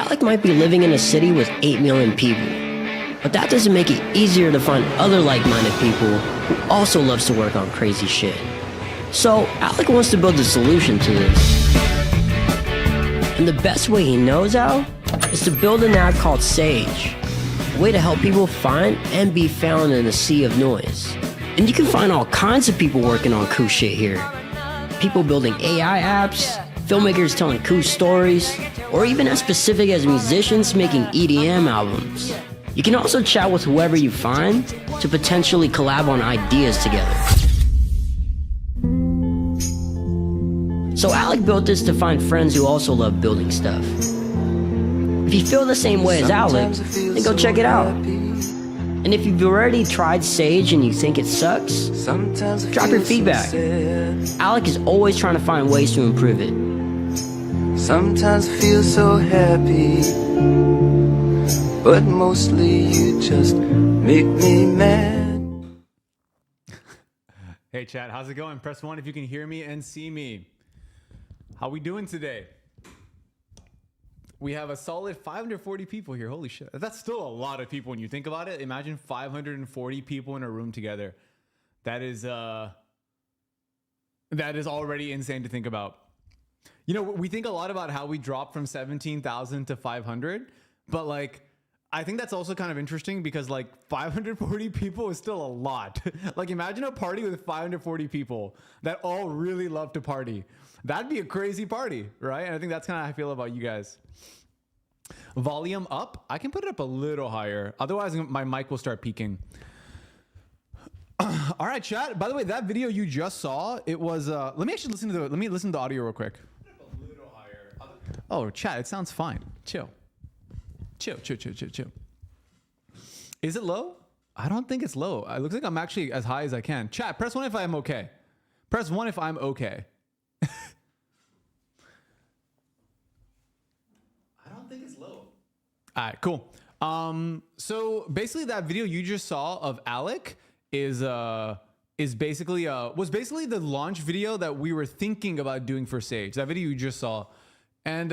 Alec might be living in a city with 8 million people, but that doesn't make it easier to find other like-minded people who also loves to work on crazy shit. So Alec wants to build a solution to this. And the best way he knows how is to build an app called Sage, a way to help people find and be found in a sea of noise. And you can find all kinds of people working on cool shit here. People building AI apps, filmmakers telling cool stories, or even as specific as musicians making EDM albums. You can also chat with whoever you find to potentially collab on ideas together. So Alec built this to find friends who also love building stuff. If you feel the same way as Alec, then go check it out. And if you've already tried Sage and you think it sucks, drop your feedback. Alec is always trying to find ways to improve it. Sometimes I feel so happy, but mostly you just make me mad. Hey chat, how's it going? Press 1 if you can hear me and see me. How we doing today? We have a solid 540 people here. Holy shit. That's still a lot of people when you think about it. Imagine 540 people in a room together. That is already insane to think about. You know, we think a lot about how we dropped from 17,000 to 500, but like, I think that's also kind of interesting because like 540 people is still a lot. Like imagine a party with 540 people that all really love to party. That'd be a crazy party, right? And I think that's kind of how I feel about you guys. Volume up. I can put it up a little higher. Otherwise my mic will start peaking. All right, chat. By the way, that video you just saw, it was, let me listen to the audio real quick. Oh, chat, it sounds fine. Chill. Chill. Is it low? I don't think it's low. It looks like I'm actually as high as I can. Chat, press 1 if I'm okay. Press 1 if I'm okay. I don't think it's low. All right, cool. So basically that video you just saw of Alec was basically the launch video that we were thinking about doing for Sage. That video you just saw. And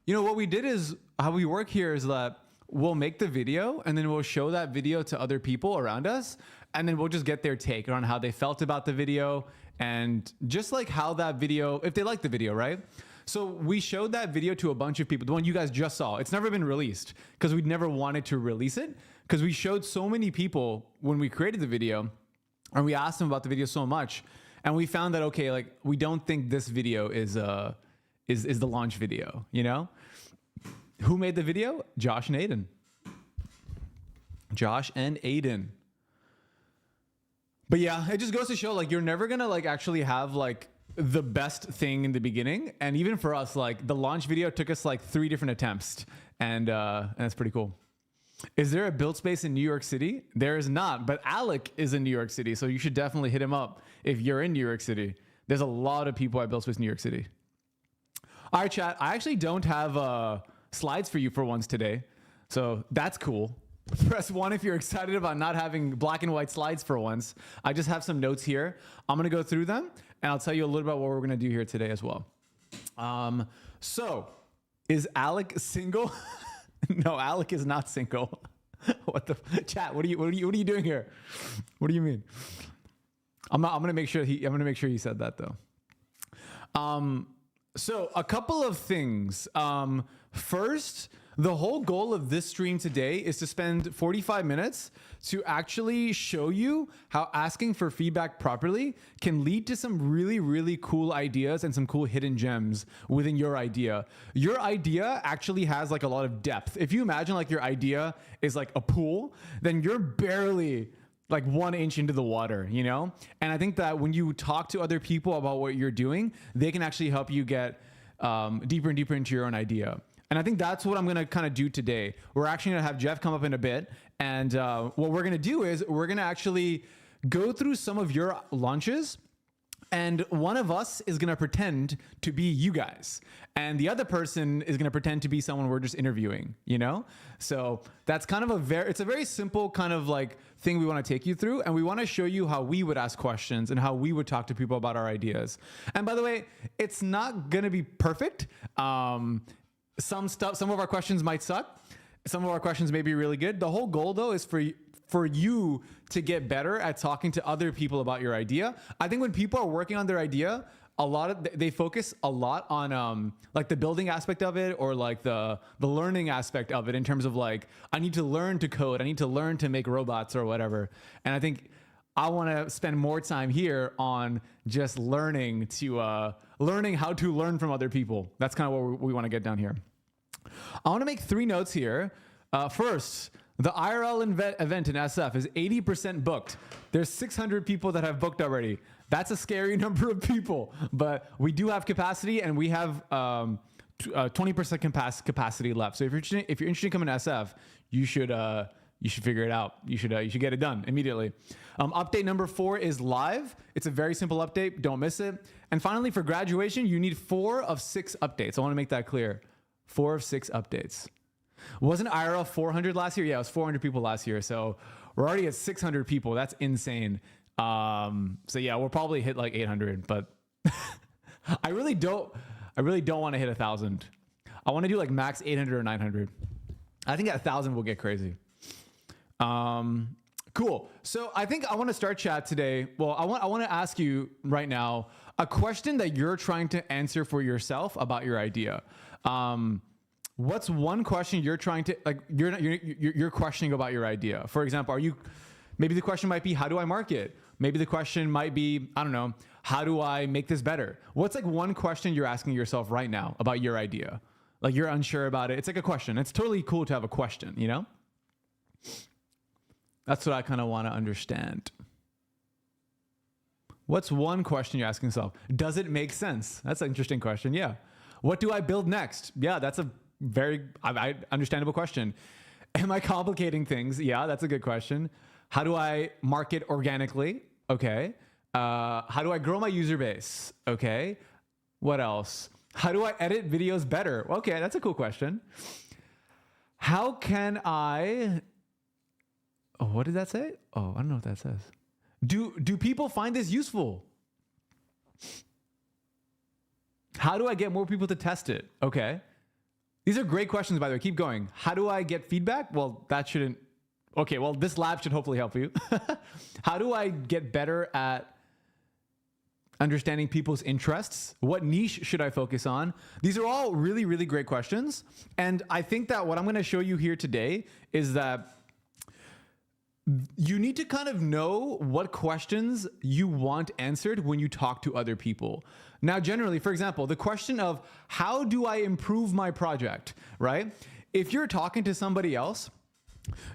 you know what we did is how we work here is that we'll make the video and then we'll show that video to other people around us, and then we'll just get their take on how they felt about the video and just like how that video, if they like the video, right? So we showed that video to a bunch of people, the one you guys just saw. It's never been released because we'd never wanted to release it because we showed so many people when we created the video and we asked them about the video so much, and we found that, okay, like we don't think this video is the launch video, you know? Who made the video? Josh and Aiden. But yeah, it just goes to show like you're never gonna like actually have like the best thing in the beginning. And even for us, like the launch video took us like 3 different attempts, and that's pretty cool. Is there a build space in New York City? There is not, but Alec is in New York City, so you should definitely hit him up if you're in New York City. There's a lot of people at Build Space New York City. All right, chat. I actually don't have slides for you for once today, so that's cool. Press 1 if you're excited about not having black and white slides for once. I just have some notes here. I'm going to go through them, and I'll tell you a little about what we're going to do here today as well. So, is Alec single? No, Alec is not single. What the chat? What are you doing here? What do you mean? I'm going to make sure he said that though. So a couple of things. First, the whole goal of this stream today is to spend 45 minutes to actually show you how asking for feedback properly can lead to some really, really cool ideas and some cool hidden gems within your idea. Your idea actually has like a lot of depth. If you imagine like your idea is like a pool, then you're barely like 1 inch into the water, you know? And I think that when you talk to other people about what you're doing, they can actually help you get deeper and deeper into your own idea. And I think that's what I'm going to kind of do today. We're actually going to have Jeff come up in a bit. And what we're going to do is we're going to actually go through some of your launches. And one of us is going to pretend to be you guys. And the other person is going to pretend to be someone we're just interviewing, you know? So that's kind of it's a very simple kind of like thing we want to take you through. And we want to show you how we would ask questions and how we would talk to people about our ideas. And by the way, it's not going to be perfect. some of our questions might suck. Some of our questions may be really good. The whole goal though is for you to get better at talking to other people about your idea. I think when people are working on their idea, they focus a lot on like the building aspect of it, or like the learning aspect of it, in terms of like, I need to learn to code, I need to learn to make robots or whatever. And I think I want to spend more time here on just learning how to learn from other people. That's kind of what we want to get down here. I want to make 3 notes here. First, the IRL event in SF is 80% booked. There's 600 people that have booked already. That's a scary number of people, but we do have capacity, and we have 20% capacity left. So if you're interested in coming to SF, you should figure it out. You should get it done immediately. Update number 4 is live. It's a very simple update. Don't miss it. And finally, for graduation, you need 4 of 6 updates. I want to make that clear. 4 of 6 updates. Wasn't IRL 400 last year? Yeah, it was 400 people last year. So we're already at 600 people. That's insane. So yeah, we'll probably hit like 800, but I really don't want to hit 1,000. I want to do like max 800 or 900. I think at 1,000 we'll get crazy. Cool. So I think I want to start chat today. Well, I want to ask you right now a question that you're trying to answer for yourself about your idea. What's one question you're trying to, like, you're questioning about your idea? For example, maybe the question might be, how do I market? Maybe the question might be, I don't know, how do I make this better? What's like one question you're asking yourself right now about your idea? Like you're unsure about it. It's like a question. It's totally cool to have a question, you know? That's what I kind of want to understand. What's one question you're asking yourself? Does it make sense? That's an interesting question. Yeah. What do I build next? Yeah, that's a very understandable question. Am I complicating things? Yeah, that's a good question. How do I market organically? Okay. How do I grow my user base? Okay. What else? How do I edit videos better? Okay, that's a cool question. How can I... Oh, what did that say? Oh, I don't know what that says. Do people find this useful? How do I get more people to test it? Okay. These are great questions, by the way. Keep going. How do I get feedback? Well, that shouldn't... Okay, well, this lab should hopefully help you. How do I get better at understanding people's interests? What niche should I focus on? These are all really, really great questions. And I think that what I'm going to show you here today is that you need to kind of know what questions you want answered when you talk to other people. Now, generally, for example, the question of how do I improve my project, right? If you're talking to somebody else,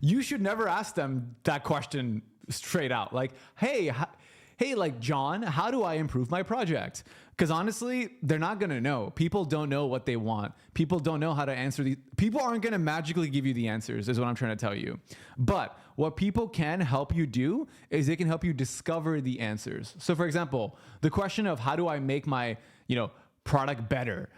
you should never ask them that question straight out. Like, hey, like John, how do I improve my project? Because honestly, they're not going to know. People don't know what they want. People don't know how to answer these. People aren't going to magically give you the answers, is what I'm trying to tell you. But what people can help you do is they can help you discover the answers. So for example, the question of how do I make my, product better?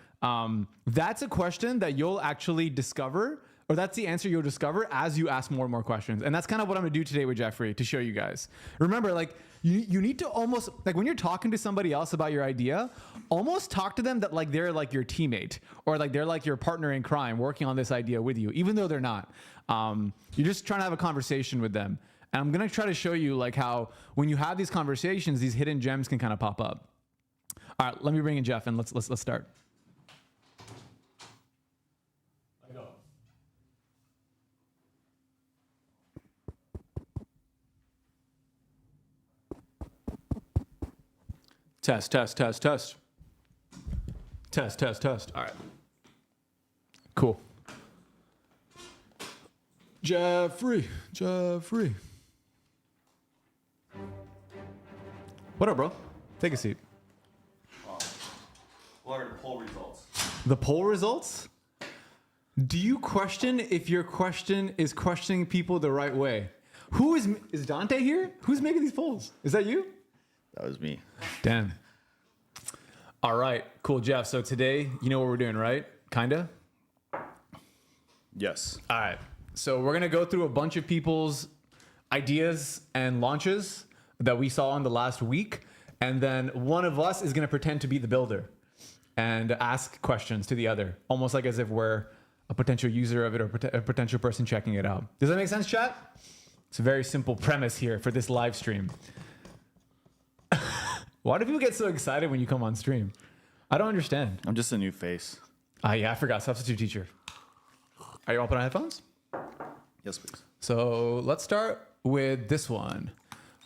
That's a question that you'll actually discover, or that's the answer you'll discover as you ask more and more questions. And that's kind of what I'm gonna do today with Jeffrey to show you guys. Remember, like you need to almost, like when you're talking to somebody else about your idea, almost talk to them that like they're like your teammate, or like they're like your partner in crime working on this idea with you, even though they're not. You're just trying to have a conversation with them. And I'm gonna try to show you like how when you have these conversations, these hidden gems can kind of pop up. All right, let me bring in Jeff and let's start. Test. All right. Cool. Jeffrey. What up, bro? Take a seat. What are the poll results? The poll results? Do you question if your question is questioning people the right way? Who is Dante here? Who's making these polls? Is that you? That was me. Damn. All right, cool, Jeff. So today, you know what we're doing, right? Kinda? Yes. All right. So we're going to go through a bunch of people's ideas and launches that we saw in the last week. And then one of us is going to pretend to be the builder. and ask questions to the other, almost like as if we're a potential user of it or a potential person checking it out. Does that make sense, chat? It's a very simple premise here for this live stream. Why do people get so excited when you come on stream? I don't understand. I'm just a new face. Yeah, I forgot. Substitute teacher. Are you all put on headphones? Yes, please. So let's start with this one.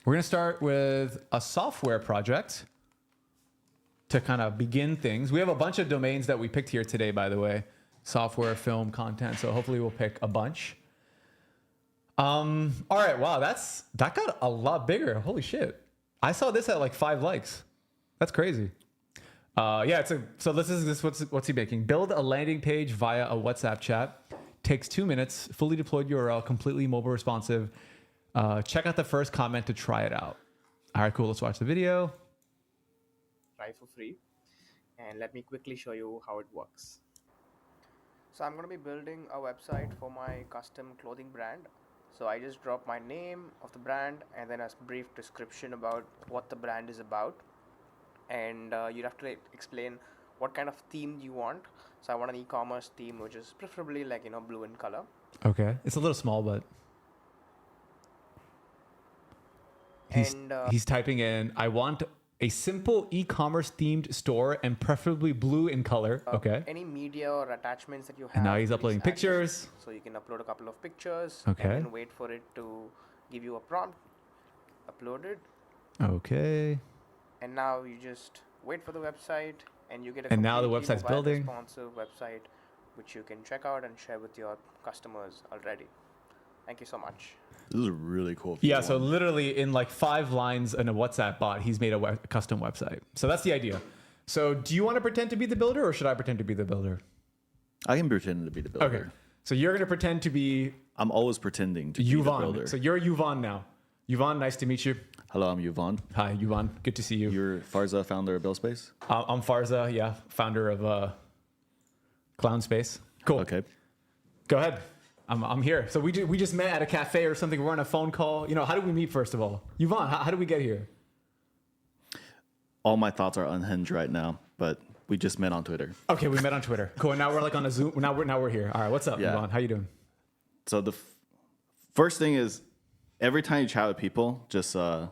We're going to start with a software project to kind of begin things. We have a bunch of domains that we picked here today, by the way. Software, film, content. So hopefully we'll pick a bunch. All right. Wow. That got a lot bigger. Holy shit. I saw this at like 5 likes. That's crazy. So this is what's he making? Build a landing page via a WhatsApp chat. Takes 2 minutes. Fully deployed URL. Completely mobile responsive. Check out the first comment to try it out. All right, cool. Let's watch the video. Try for free, and let me quickly show you how it works. So I'm going to be building a website for my custom clothing brand. So I just drop my name of the brand and then a brief description about what the brand is about. And you'd have to explain what kind of theme you want. So I want an e-commerce theme, which is preferably like, blue in color. Okay. It's a little small, but he's typing in, I want a simple e-commerce themed store and preferably blue in color. Okay. Any media or attachments that you have. And now he's please uploading add pictures. it. So you can upload a couple of pictures. Okay. And then wait for it to give you a prompt. Upload it. Okay. And now you just wait for the website and you get a And now the completely website's mobile building. responsive website which you can check out and share with your customers already. Thank you so much. This is a really cool. Yeah, so literally in like 5 lines in a WhatsApp bot, he's made a custom website. So that's the idea. So do you want to pretend to be the builder or should I pretend to be the builder? I can pretend to be the builder. Okay. So you're going to pretend to be I'm always pretending to be the Yuvan. builder. So you're Yuvan now. Yuvan, nice to meet you. Hello, I'm Yuvan. Hi, Yuvan. Good to see you. You're Farza, founder of buildspace. I'm Farza, yeah, founder of Clown Space. Cool. Okay. Go ahead. I'm here. So we just met at a cafe or something. We're on a phone call. How did we meet first of all? Yuvan, how did we get here? All my thoughts are unhinged right now, but we just met on Twitter. Okay, we met on Twitter. Cool. And now we're like on a Zoom. Now we're here. All right. What's up, Yeah. Yuvan? How you doing? So the first thing is, every time you chat with people, just I'm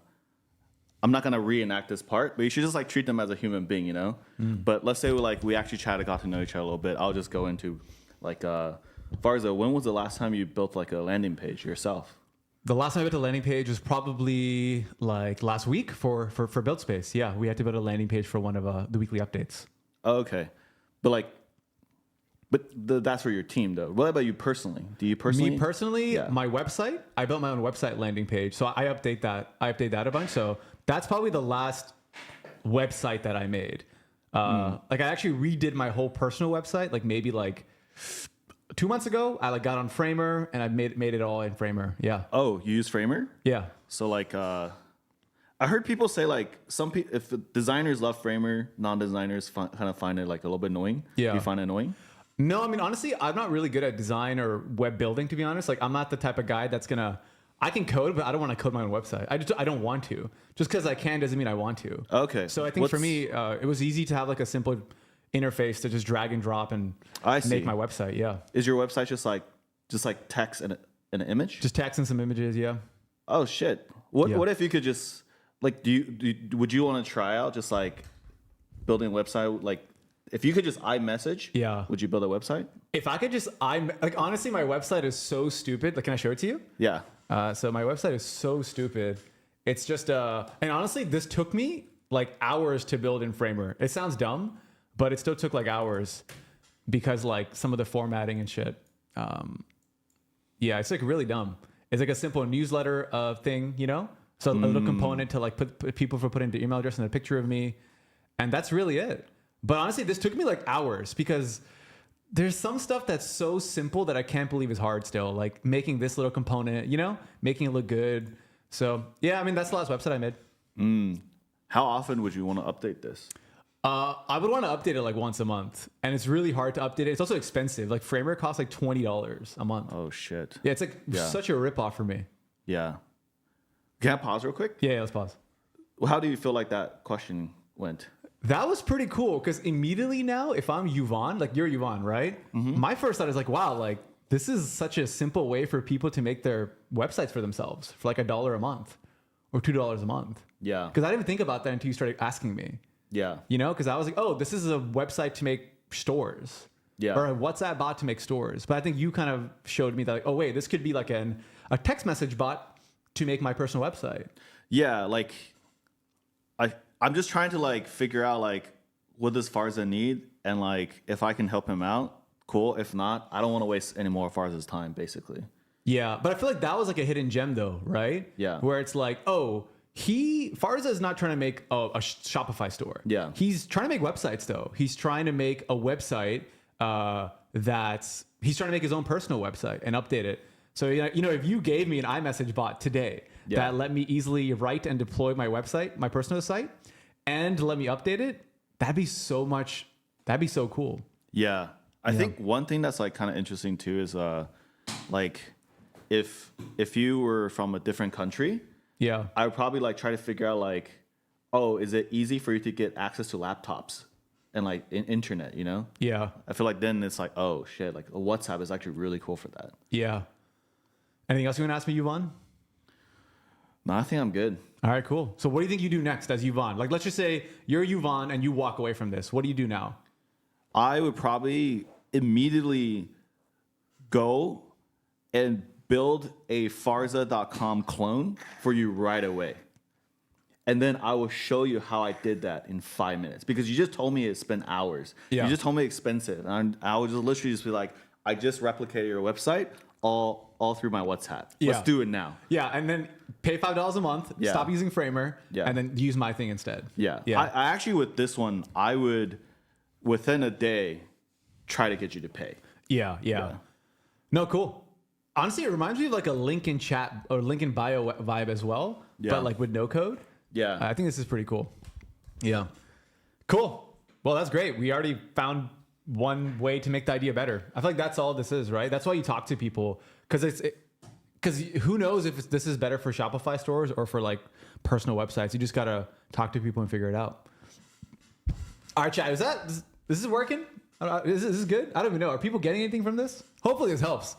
not gonna reenact this part, but you should just like treat them as a human being, But let's say we actually chatted, got to know each other a little bit. I'll just go into like Farza, when was the last time you built like a landing page yourself? The last time I built a landing page was probably like last week for buildspace. Yeah, we had to build a landing page for one of the weekly updates. Oh, okay, that's for your team though. What about you personally? Do you personally? Me personally, Yeah. my website, I built my own website landing page. So I update that a bunch. So that's probably the last website that I made. Like I actually redid my whole personal website, like maybe like 2 months ago. I like got on Framer and I made it all in Framer. Yeah. Oh, you use Framer? Yeah. So like, I heard people say like if designers love Framer, non-designers kind of find it like a little bit annoying. Yeah. Do you find it annoying? No, I mean, honestly, I'm not really good at design or web building, to be honest. Like, I'm not the type of guy that's I can code, but I don't want to code my own website. I don't want to. Just because I can doesn't mean I want to. Okay. So I think for me, it was easy to have like a simple interface to just drag and drop and make my website. Yeah. Is your website just like text and an image? Just text and some images. Yeah. Oh shit. What if you could just like, would you want to try out just like building a website? Like if you could just iMessage, Yeah. would you build a website? If I could just, like, honestly, my website is so stupid. Like, can I show it to you? Yeah. So my website is so stupid. It's just, and honestly, this took me like hours to build in Framer. It sounds dumb, but it still took like hours because like some of the formatting and shit. Yeah, it's like really dumb. It's like a simple newsletter thing, So a little component to like put people for putting their email address and a picture of me. And that's really it. But honestly, this took me like hours because there's some stuff that's so simple that I can't believe is hard still. Like making this little component, making it look good. So yeah, I mean, that's the last website I made. How often would you want to update this? I would want to update it like once a month. And it's really hard to update it. It's also expensive. Like Framer costs like $20 a month. Oh shit. Yeah, it's like such a ripoff for me. Yeah. Can I pause real quick? Yeah, let's pause. How do you feel like that question went? That was pretty cool because immediately now, if I'm Yvonne, like you're Yvonne, right? My first thought is like, wow, like this is such a simple way for people to make their websites for themselves for like $1 a month or $2 a month. Yeah. Because I didn't even think about that until you started asking me. Yeah. You know, because I was like, oh, this is a website to make stores. Yeah. Or a WhatsApp bot to make stores. But I think you kind of showed me that, like, oh, wait, this could be like a text message bot to make my personal website. Yeah, like I'm just trying to like figure out like what does Farza need, and like if I can help him out, cool. If not, I don't want to waste any more of Farza's time, basically. Yeah, but I feel like that was like a hidden gem though, right? Yeah. Where it's like, oh, Farza is not trying to make a Shopify store. Yeah. He's trying to make websites though. He's trying to make a website he's trying to make his own personal website and update it. So, you know, if you gave me an iMessage bot today that let me easily write and deploy my website, my personal site, and let me update it, that'd be so cool. Yeah. I think one thing that's like kind of interesting too is like if you were from a different country, Yeah. I would probably like try to figure out like, oh, is it easy for you to get access to laptops and like internet, you know? Yeah. I feel like then it's like, oh shit, like a WhatsApp is actually really cool for that. Yeah. Anything else you want to ask me, Yvonne? No, I think I'm good. All right, cool. So what do you think you do next as Yvonne? Like, let's just say you're Yvonne and you walk away from this. What do you do now? I would probably immediately go and build a Farza.com clone for you right away. And then I will show you how I did that in 5 minutes. Because you just told me it spent hours. Yeah. You just told me expensive. And I would just literally just be like, I just replicated your website all through my WhatsApp. Yeah. Let's do it now. Yeah, and then pay $5 a month, Yeah. stop using Framer, Yeah. and then use my thing instead. Yeah. Yeah. I actually, with this one, I would, within a day, try to get you to pay. Yeah. No, cool. Honestly, it reminds me of like a link in chat or link in bio vibe as well, Yeah. but like with no code. Yeah. I think this is pretty cool. Yeah. Cool. Well, that's great. We already found one way to make the idea better. I feel like that's all this is, right? That's why you talk to people, because who knows if this is better for Shopify stores or for like personal websites. You just got to talk to people and figure it out. All right, chat. This is working? Is this good? I don't even know. Are people getting anything from this? Hopefully this helps.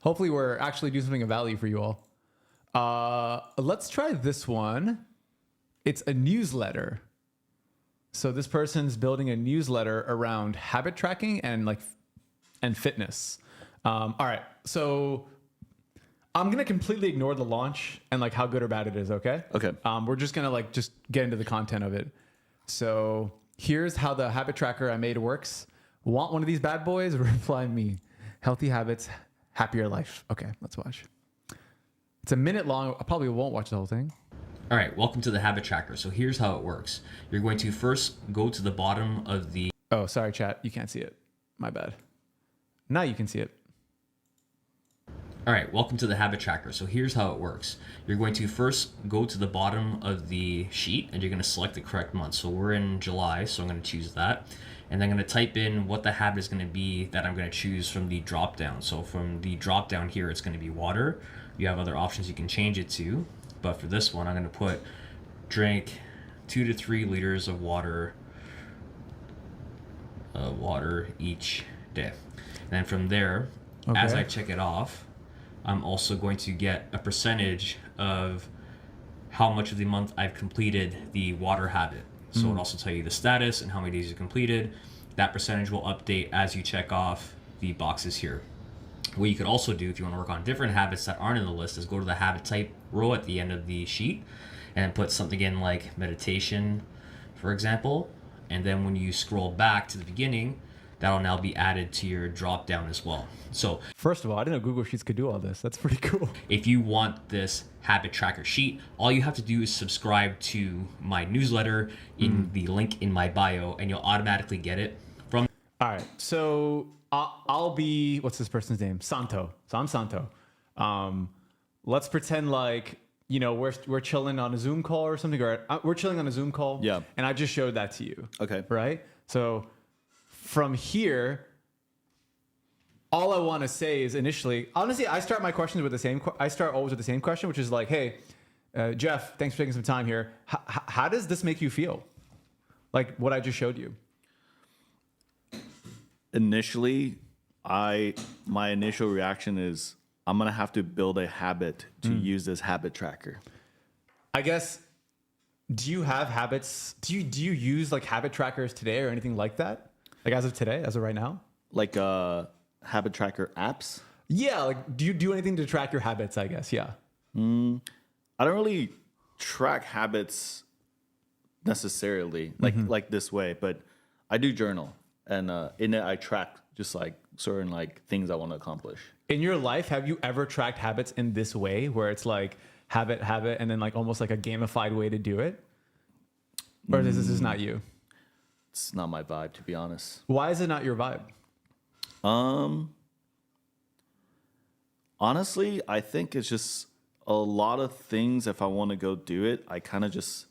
Hopefully we're actually doing something of value for you all. Let's try this one. It's a newsletter. So this person's building a newsletter around habit tracking and fitness. All right. So I'm going to completely ignore the launch and like how good or bad it is. Okay. Okay. We're just going to just get into the content of it. So here's how the habit tracker I made works. Want one of these bad boys? Reply me. Healthy habits, happier life. Okay, let's watch. It's a minute long. I probably won't watch the whole thing. All right, welcome to the habit tracker. So here's how it works. You're going to first go to the bottom of the... Oh, sorry, chat. You can't see it. My bad. Now you can see it. All right, welcome to the habit tracker. So here's how it works. You're going to first go to the bottom of the sheet and you're going to select the correct month. So we're in July, so I'm going to choose that. And then I'm going to type in what the habit is going to be that I'm going to choose from the drop down. So from the drop down here, it's going to be water. You have other options you can change it to. But for this one, I'm going to put drink 2 to 3 liters of water each day. And then from there, as I check it off, I'm also going to get a percentage of how much of the month I've completed the water habit. So it'll also tell you the status and how many days you completed. That percentage will update as you check off the boxes here. What you could also do if you want to work on different habits that aren't in the list is go to the habit type row at the end of the sheet and put something in like meditation, for example. And then when you scroll back to the beginning, that'll now be added to your drop down as well. So First of all, I didn't know Google Sheets could do all this. That's pretty cool. if you want this habit tracker sheet, all you have to do is subscribe to my newsletter in the link in my bio and you'll automatically get it from... All right. So I'll be, what's this person's name? Santo. So I'm Santo. Let's pretend like, we're chilling on a Zoom call or something, or we're chilling on a Zoom call. Yeah. And I just showed that to you. Okay. Right? So from here, all I want to say is initially, honestly, I start my questions with I start always with the same question, which is like, hey, Jeff, thanks for taking some time here. How does this make you feel? Like what I just showed you? Initially, my initial reaction is I'm gonna have to build a habit to use this habit tracker. I guess, do you have habits? Do you use like habit trackers today or anything like that? Like as of today, as of right now? Like habit tracker apps. Yeah, like do you do anything to track your habits, I guess? Yeah. I don't really track habits necessarily like this way, but I do journal, and in it I track just like certain like things I want to accomplish. In your life, have you ever tracked habits in this way where it's like habit, and then like almost like a gamified way to do it? Or is this is not you? It's not my vibe, to be honest. Why is it not your vibe? Honestly, I think it's just a lot of things. If I want to go do it, I kind of just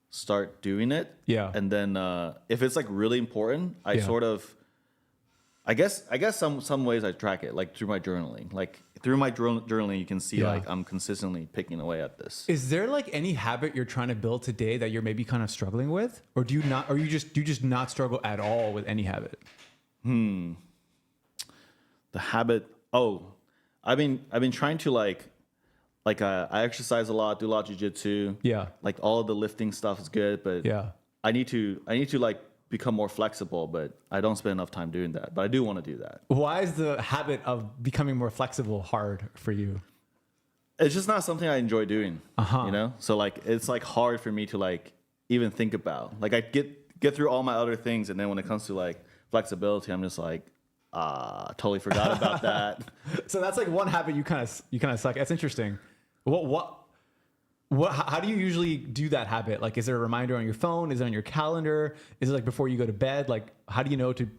start doing it. Yeah. And then if it's like really important, I sort of, I guess some ways I track it, like through my journaling. Like through my journaling, you can see like I'm consistently picking away at this. Is there like any habit you're trying to build today that you're maybe kind of struggling with, or do you not? Or do you just not struggle at all with any habit? The habit. Oh, I've been trying to like I exercise a lot, do a lot of jiu-jitsu. Yeah. Like all of the lifting stuff is good, but Yeah. I need to like become more flexible, but I don't spend enough time doing that. But I do want to do that. Why is the habit of becoming more flexible hard for you? It's just not something I enjoy doing. You know? So like it's like hard for me to like even think about. Like I get through all my other things, and then when it comes to like flexibility, I'm just like, totally forgot about that. So that's like one habit you kind of suck. That's interesting. How do you usually do that habit? Like, is there a reminder on your phone? Is it on your calendar? Is it like before you go to bed? Like, how do you know to,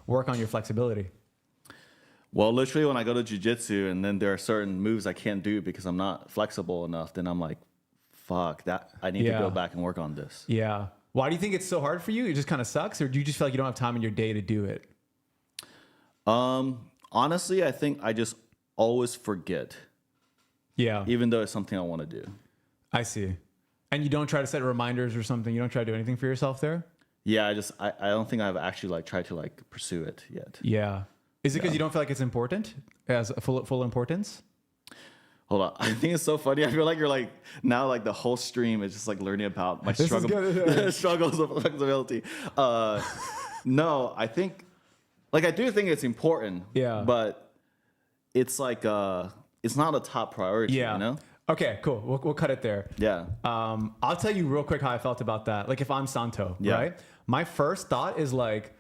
work on your flexibility? Well, literally when I go to jiu-jitsu and then there are certain moves I can't do because I'm not flexible enough, then I'm like, fuck that. I need to go back and work on this. Yeah. Why do you think it's so hard for you? It just kind of sucks, or do you just feel like you don't have time in your day to do it? Honestly, I think I just always forget, Yeah. even though it's something I want to do. I see. And you don't try to set reminders or something? You don't try to do anything for yourself there? Yeah, I don't think I've actually like tried to like pursue it yet. Yeah. Is it because you don't feel like it's important, as full importance? Hold on. I think it's so funny. I feel like you're like now like the whole stream is just like learning about my struggles of flexibility. No, I think like I do think it's important. Yeah. But it's like it's not a top priority. Yeah. You know? Okay, cool. We'll cut it there. Yeah. I'll tell you real quick how I felt about that. Like if I'm Santo, right? My first thought is like,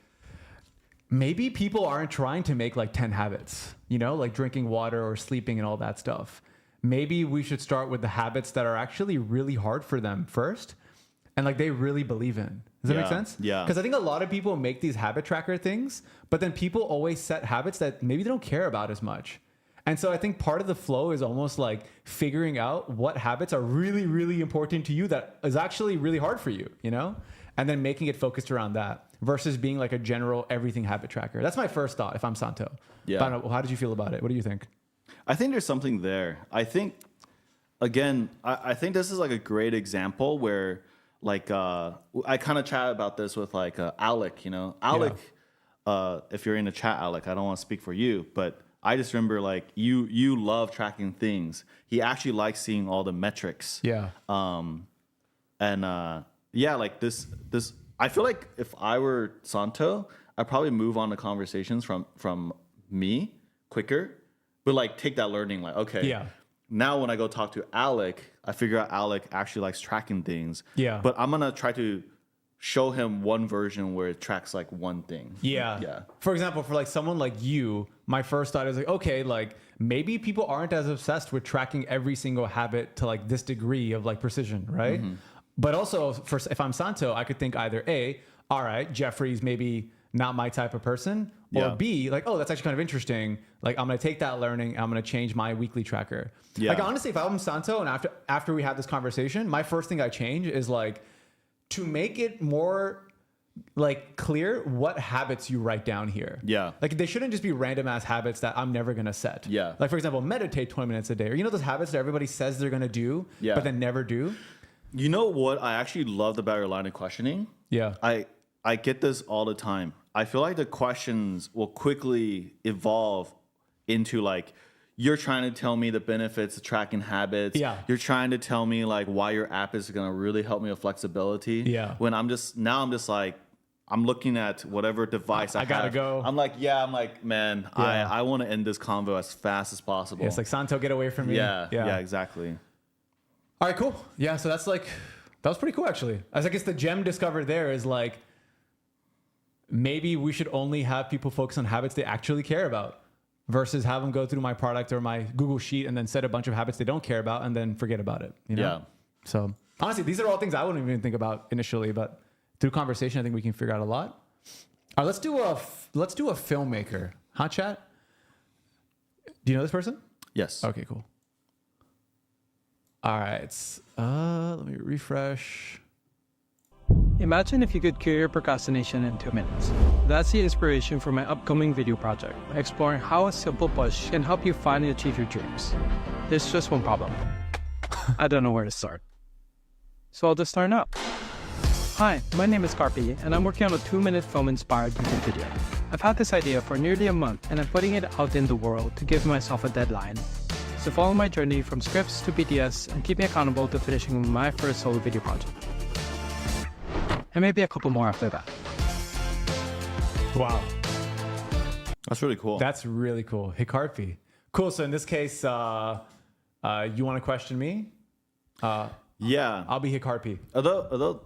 maybe people aren't trying to make like 10 habits, like drinking water or sleeping and all that stuff. Maybe we should start with the habits that are actually really hard for them first and like they really believe in. Does that make sense? Yeah. Because I think a lot of people make these habit tracker things, but then people always set habits that maybe they don't care about as much. And so I think part of the flow is almost like figuring out what habits are really, really important to you that is actually really hard for you, and then making it focused around that versus being like a general everything habit tracker. That's my first thought if I'm Santo. Yeah. But I don't know, how did you feel about it? What do you think? I think there's something there. I think, again, I think this is like a great example where like I kind of chat about this with like Alec, Alec, if you're in the chat, Alec, I don't want to speak for you, but I just remember like you love tracking things. He actually likes seeing all the metrics. Yeah. Like this I feel like if I were Santo, I'd probably move on to conversations from me quicker, but like take that learning like, okay, now when I go talk to Alec, I figure out Alec actually likes tracking things. Yeah. But I'm gonna try to show him one version where it tracks like one thing. Yeah. For example, for like someone like you, my first thought is like, okay, like maybe people aren't as obsessed with tracking every single habit to like this degree of like precision, right? Mm-hmm. But also if I'm Santo, I could think either A, all right, Jeffrey's maybe not my type of person, or B, like, oh, that's actually kind of interesting. Like I'm going to take that learning, I'm going to change my weekly tracker. Yeah. Like honestly, if I'm Santo and after we have this conversation, my first thing I change is like, to make it more like clear what habits you write down here. Yeah. Like they shouldn't just be random ass habits that I'm never going to set. Yeah. Like for example, meditate 20 minutes a day, or those habits that everybody says they're going to do, but then never do. You know what I actually loved about your line of questioning? Yeah. I get this all the time. I feel like the questions will quickly evolve into like, you're trying to tell me the benefits of tracking habits. Yeah. You're trying to tell me like why your app is going to really help me with flexibility. Yeah. When I'm just like, I'm looking at whatever device I gotta have. go. I'm like, man, Yeah. I want to end this convo as fast as possible. Yeah, it's like, Santo, get away from me. Yeah, exactly. All right, cool. Yeah, so that was pretty cool, actually. I guess the gem discovered there is like, maybe we should only have people focus on habits they actually care about versus have them go through my product or my Google Sheet and then set a bunch of habits they don't care about and then forget about it. You know? Yeah. So honestly, these are all things I wouldn't even think about initially, but through conversation, I think we can figure out a lot. All right, let's do a filmmaker. Huh, chat? Do you know this person? Yes. Okay, cool. All right. Let me refresh. Imagine if you could cure your procrastination in 2 minutes. That's the inspiration for my upcoming video project, exploring how a simple push can help you find and achieve your dreams. There's just one problem. I don't know where to start. So I'll just start now. Hi, my name is Carpi, and I'm working on a 2-minute film-inspired YouTube video. I've had this idea for nearly a month, and I'm putting it out in the world to give myself a deadline. So follow my journey from scripts to BTS and keep me accountable to finishing my first solo video project. And maybe a couple more after that. Wow. That's really cool. That's really cool. Hikarpi. Cool. So in this case, you want to question me? Yeah. I'll be Hikarpi. Although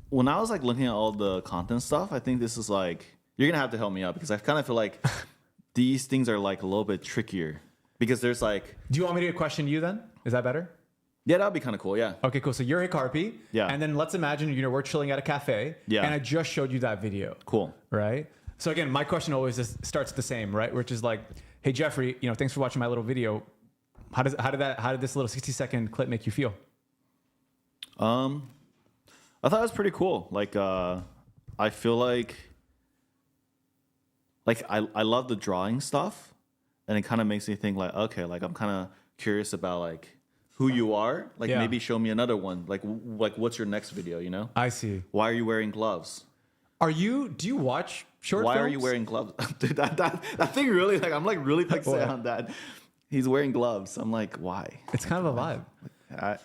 when I was like looking at all the content stuff, I think this is like, you're going to have to help me out because I kind of feel like these things are like a little bit trickier because there's like. Do you want me to question you then? Is that better? Yeah, that'd be kind of cool. Yeah. Okay, cool. So you're Hikarpi. Yeah. And then let's imagine, we're chilling at a cafe. Yeah. And I just showed you that video. Cool. Right? So again, my question always starts the same, right? Which is like, hey, Jeffrey, thanks for watching my little video. How did this little 60-second clip make you feel? I thought it was pretty cool. Like, I feel like I love the drawing stuff, and it kind of makes me think like, okay, like I'm kind of curious about like who you are. Like maybe show me another one. Like what's your next video? You know? I see. Why are you wearing gloves? Do you watch short films? Why are you wearing gloves? Dude, that thing really I'm like really fixated on that. He's wearing gloves. I'm like, why? It's kind of a vibe.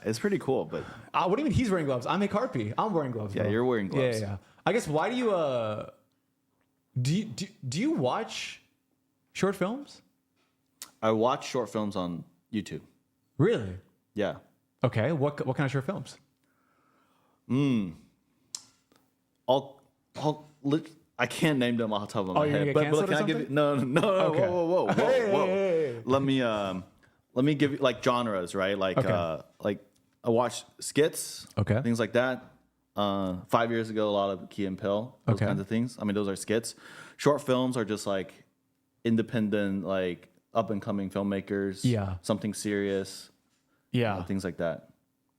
It's pretty cool, but What do you mean he's wearing gloves? I'm Hikarpi. I'm wearing gloves. yeah, bro. you're wearing gloves. Yeah. I guess why do you do you watch short films? I watch short films on YouTube. Really? Yeah. Okay. What kind of short films? I can't name them off the top of my you're head. gonna get But can I canceled or give you no, Okay. whoa. Hey. Let me give you like genres, right? Like Okay. I watch skits, Okay. things like that. 5 years ago, a lot of Key and Peele, those Okay. kinds of things. I mean, those are skits. Short films are just like independent, like up and coming filmmakers. Yeah. Something serious. Yeah. Things like that.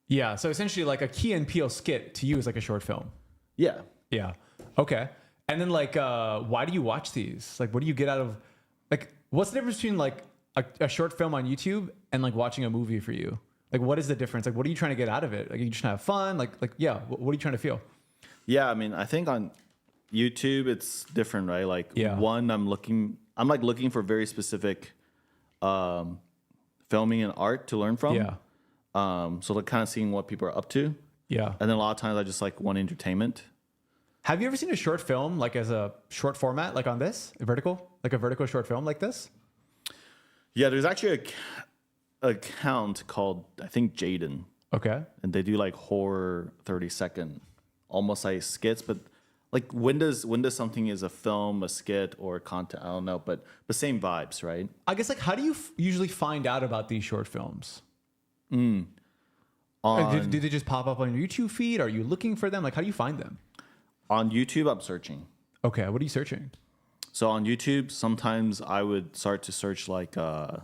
Yeah. So essentially, like a Key and Peele skit to you is like a short film. Yeah. Yeah. Okay. And then like, why do you watch these? Like, what do you get out of? Like, what's the difference between like a short film on YouTube and like watching a movie for you? Like, what is the difference? Like, what are you trying to get out of it? Like, are you just trying to have fun? Like, yeah. What are you trying to feel? Yeah, I mean, I think on YouTube it's different, right? Like, one, I'm looking for very specific filming and art to learn from. Yeah. So like kind of seeing what people are up to. Yeah. And then a lot of times I just like want entertainment. Have you ever seen a short film like as a short format, like on this, a vertical short film like this? Yeah, there's actually a account called, I think, Jaden. Okay. And they do like horror 30-second, almost like skits. But like when does something is a film, a skit, or content? I don't know, but same vibes, right? I guess like how do you usually find out about these short films? Do they just pop up on your YouTube feed? Are you looking for them? Like how do you find them? On YouTube, I'm searching. Okay, what are you searching? So on YouTube, sometimes I would start to search like I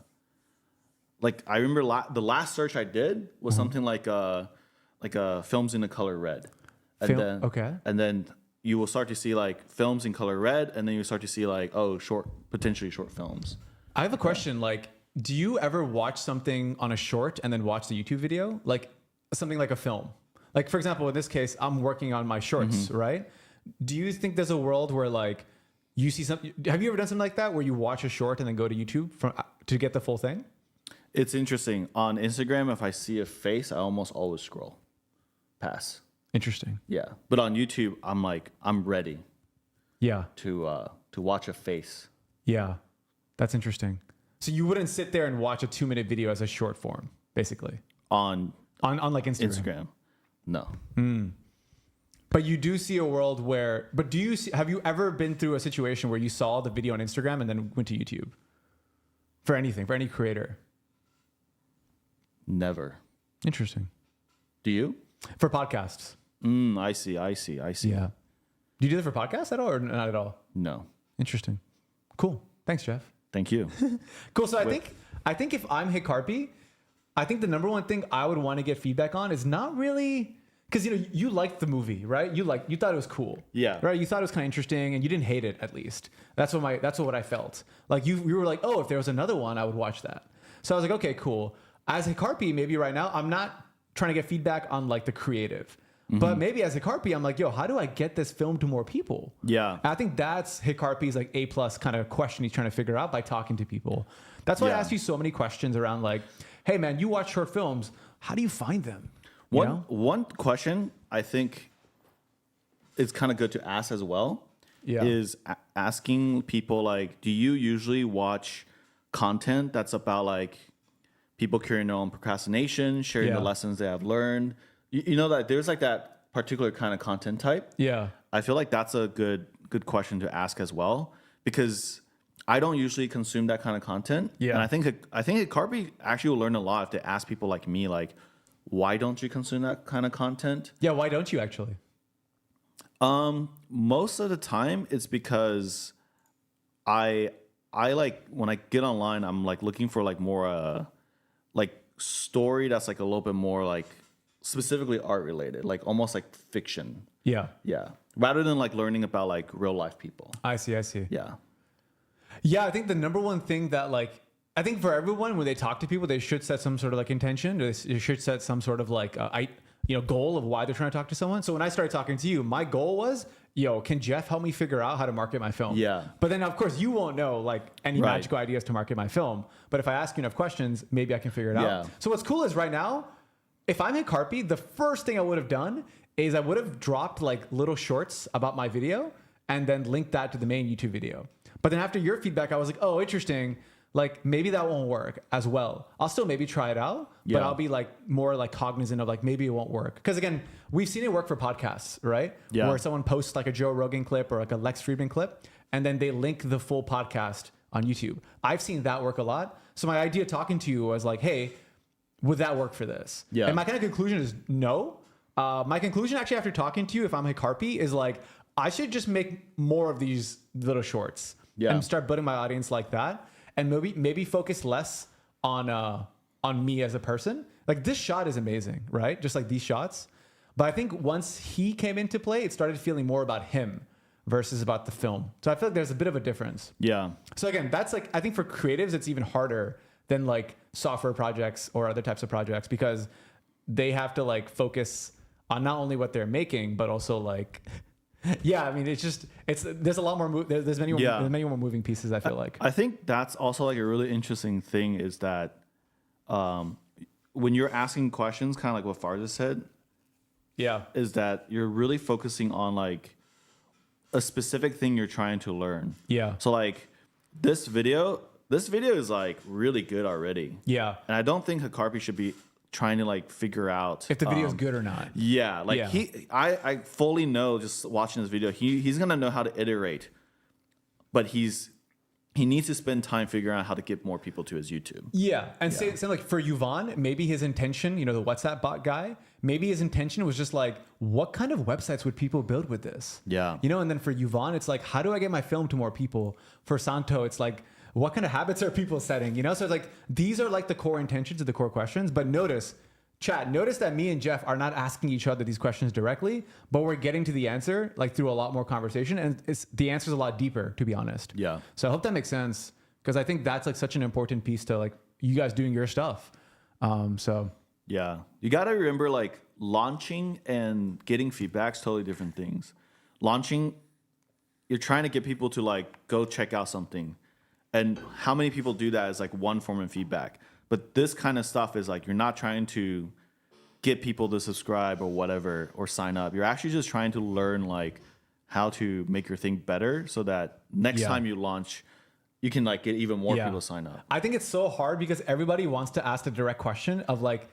remember the last search I did was something like films in the color red. And then you will start to see like films in color red, and then you start to see like potentially short films. I have a question. Like, do you ever watch something on a short and then watch the YouTube video? Like, something like a film? Like, for example, in this case, I'm working on my shorts, right? Do you think there's a world where like you see something? Have you ever done something like that where you watch a short and then go to YouTube to get the full thing? It's interesting. On Instagram, if I see a face, I almost always scroll past. Interesting. Yeah. But on YouTube, I'm like, I'm ready Yeah. to watch a face. Yeah. That's interesting. So you wouldn't sit there and watch a 2-minute video as a short form, basically, On on like Instagram. No. But you do see a world where, but do you see, have you ever been through a situation where you saw the video on Instagram and then went to YouTube for anything, for any creator? Never. Interesting. Do you? For podcasts. I see. Yeah. Do you do that for podcasts at all or not at all? No. Interesting. Cool. Thanks, Jeff. Thank you. Cool. So I think if I'm Hikkarpi, I think the number one thing I would want to get feedback on is not really, because you liked the movie, right? You thought it was cool. Yeah. Right. You thought it was kind of interesting and you didn't hate it, at least. That's what I felt. Like you were like, oh, if there was another one, I would watch that. So I was like, okay, cool. As Hikkarpi, maybe right now, I'm not trying to get feedback on like the creative. But maybe as Hikkarpi, I'm like, yo, how do I get this film to more people? Yeah. And I think that's Hikkarpi's like A+ kind of question he's trying to figure out by talking to people. That's why I asked you so many questions around like, hey man, you watch short films. How do you find them? One question I think is kind of good to ask as well is asking people like, do you usually watch content that's about like people curing their own procrastination, sharing the lessons they have learned? You know that there's like that particular kind of content type. Yeah. I feel like that's a good question to ask as well, because I don't usually consume that kind of content. Yeah. And I think Hikkarpi actually will learn a lot if they ask people like me, like, why don't you consume that kind of content? Yeah. Why don't you actually? Most of the time it's because I like when I get online, I'm like looking for like more like story that's like a little bit more like specifically art related, like almost like fiction. Yeah. Yeah. Rather than like learning about like real life people. I see. Yeah. Yeah. I think the number one thing that like, I think for everyone, when they talk to people, they should set some sort of like intention. They should set some sort of like, goal of why they're trying to talk to someone. So when I started talking to you, my goal was, can Jeff help me figure out how to market my film? Yeah. But then of course you won't know like any magical ideas to market my film. But if I ask you enough questions, maybe I can figure it out. So what's cool is right now, if I'm Hikkarpi, the first thing I would have done is I would have dropped like little shorts about my video and then linked that to the main YouTube video. But then after your feedback, I was like, oh, interesting. Like maybe that won't work as well. I'll still maybe try it out, but I'll be like more like cognizant of like maybe it won't work. Because again, we've seen it work for podcasts, right? Yeah. Where someone posts like a Joe Rogan clip or like a Lex Friedman clip, and then they link the full podcast on YouTube. I've seen that work a lot. So my idea talking to you was like, hey, would that work for this? Yeah. And my kind of conclusion is no. My conclusion actually after talking to you, if I'm Hikkarpi, is like, I should just make more of these little shorts and start building my audience like that. And maybe focus less on me as a person. Like this shot is amazing, right? Just like these shots. But I think once he came into play, it started feeling more about him versus about the film. So I feel like there's a bit of a difference. Yeah. So again, that's like, I think for creatives, it's even harder than like software projects or other types of projects, because they have to like focus on not only what they're making, but also like, I mean, there's a lot more, there's many more moving pieces, I feel like. I think that's also like a really interesting thing is that when you're asking questions, kind of like what Farza said, is that you're really focusing on like a specific thing you're trying to learn. Yeah. So like this video is like really good already. Yeah. And I don't think Hikkarpi should be trying to like figure out if the video is good or not. Yeah. Like I fully know just watching this video, he's going to know how to iterate, but he needs to spend time figuring out how to get more people to his YouTube. Yeah. And say like for Yuvan, maybe his intention, the WhatsApp bot guy, maybe his intention was just like, what kind of websites would people build with this? Yeah. And then for Yuvan, it's like, how do I get my film to more people? For Santo, it's like, what kind of habits are people setting? So it's like, these are like the core intentions of the core questions. But notice that me and Jeff are not asking each other these questions directly, but we're getting to the answer like through a lot more conversation. And the answer is a lot deeper, to be honest. Yeah. So I hope that makes sense, because I think that's like such an important piece to like you guys doing your stuff. Yeah. You got to remember, like, launching and getting feedback's totally different things. Launching, you're trying to get people to, like, go check out something. And how many people do that is, like, one form of feedback. But this kind of stuff is, like, you're not trying to get people to subscribe or whatever or sign up. You're actually just trying to learn, like, how to make your thing better so that next time you launch, you can, like, get even more people to sign up. I think it's so hard because everybody wants to ask the direct question of, like,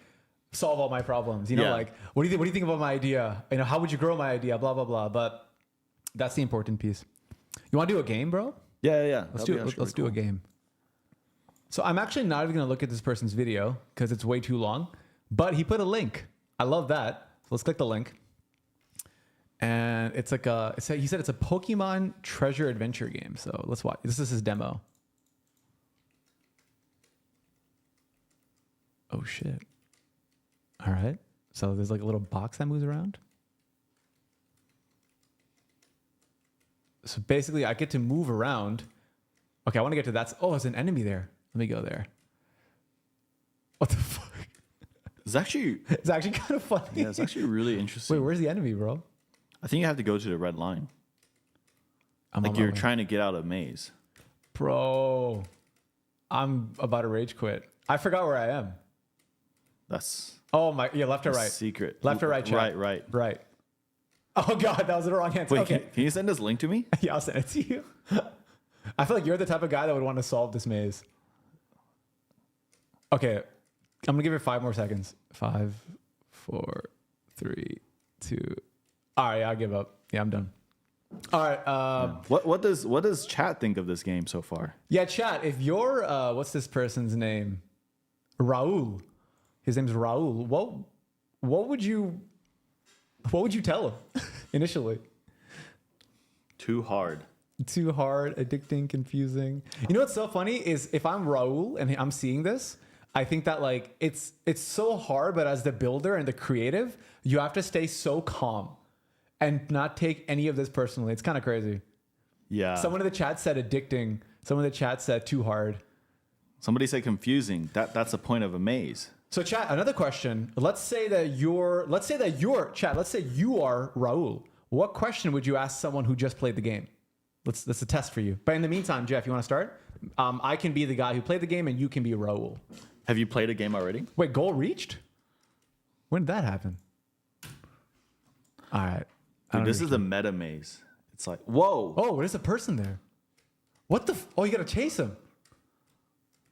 solve all my problems. You know, like, what do you think about my idea? You know, how would you grow my idea? Blah, blah, blah. But that's the important piece. You want to do a game, bro? Yeah. Let's do a game. So I'm actually not even going to look at this person's video because it's way too long. But he put a link. I love that. So let's click the link. And it's like he said it's a Pokemon treasure adventure game. So let's watch. This is his demo. Oh shit. All right. So there's like a little box that moves around. So basically I get to move around. Okay, I want to get to that. Oh, there's an enemy there. Let me go there. What the fuck? It's actually kind of funny. Yeah, it's actually really interesting. Wait, where's the enemy, bro? I think you have to go to the red line. Like you're trying to get out of a maze. Bro, I'm about to rage quit. I forgot where I am. That's left or right? Secret. Left or right, chat? Right. Oh god, that was the wrong answer. Wait, okay. can you send this link to me? Yeah, I'll send it to you. I feel like you're the type of guy that would want to solve this maze. Okay, I'm gonna give it 5 more seconds. 5, 4, 3, 2. All right, I'll give up. Yeah, I'm done. All right. What does chat think of this game so far? Yeah, chat. If you're what's this person's name? Raul. His name's Raul. What would you tell him initially? Too hard, addicting, confusing. You know what's so funny is if I'm Raul and I'm seeing this, I think that like it's so hard, but as the builder and the creative, you have to stay so calm and not take any of this personally. It's kind of crazy. Yeah. Someone in the chat said addicting. Someone in the chat said too hard. Somebody said confusing. That's the point of a maze. So chat, another question. Let's say you are Raul. What question would you ask someone who just played the game? That's a test for you. But in the meantime, Jeff, you want to start? I can be the guy who played the game and you can be Raul. Have you played a game already? Wait, goal reached? When did that happen? All right. Dude, this is a meta maze. It's like, whoa. Oh, there's a person there. What the? Oh, you got to chase him.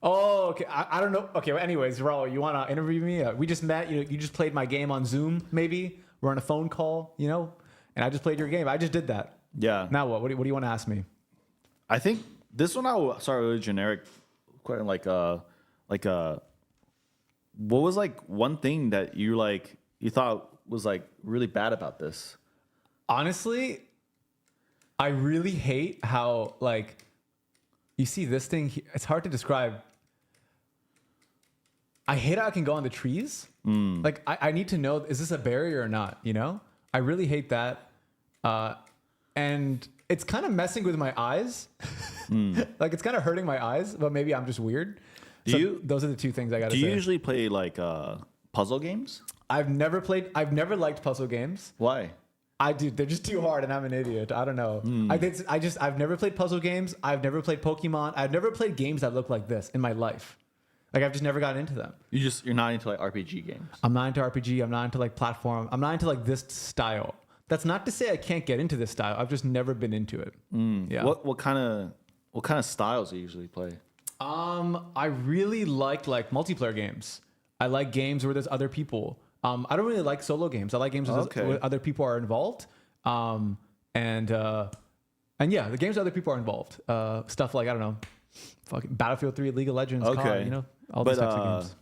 Oh, okay. I don't know. Okay. Well, anyways, Raul, you want to interview me? We just met. You just played my game on Zoom, maybe. We're on a phone call, and I just played your game. I just did that. Yeah. Now what? What do you want to ask me? I think this one I'll start really generic. Quite like what was like one thing that you thought was like really bad about this? Honestly, I really hate how like you see this thing. It's hard to describe. I hate how I can go on the trees. Like I need to know, is this a barrier or not? I really hate that. And it's kind of messing with my eyes. Like it's kind of hurting my eyes, but maybe I'm just weird. Those are the two things I got to say. Do you usually play like puzzle games? I've never liked puzzle games. Why? They're just too hard and I'm an idiot. I don't know. I've never played puzzle games. I've never played Pokemon. I've never played games that look like this in my life. Like I've just never gotten into them. You're not into like RPG games. I'm not into RPG. I'm not into like platform. I'm not into like this style. That's not to say I can't get into this style. I've just never been into it. Yeah. What kind of styles do you usually play? I really like multiplayer games. I like games where there's other people. I don't really like solo games. I like games where other people are involved. And yeah, the games where other people are involved. Stuff like, I don't know, fucking Battlefield 3, League of Legends, COD, all these types of games.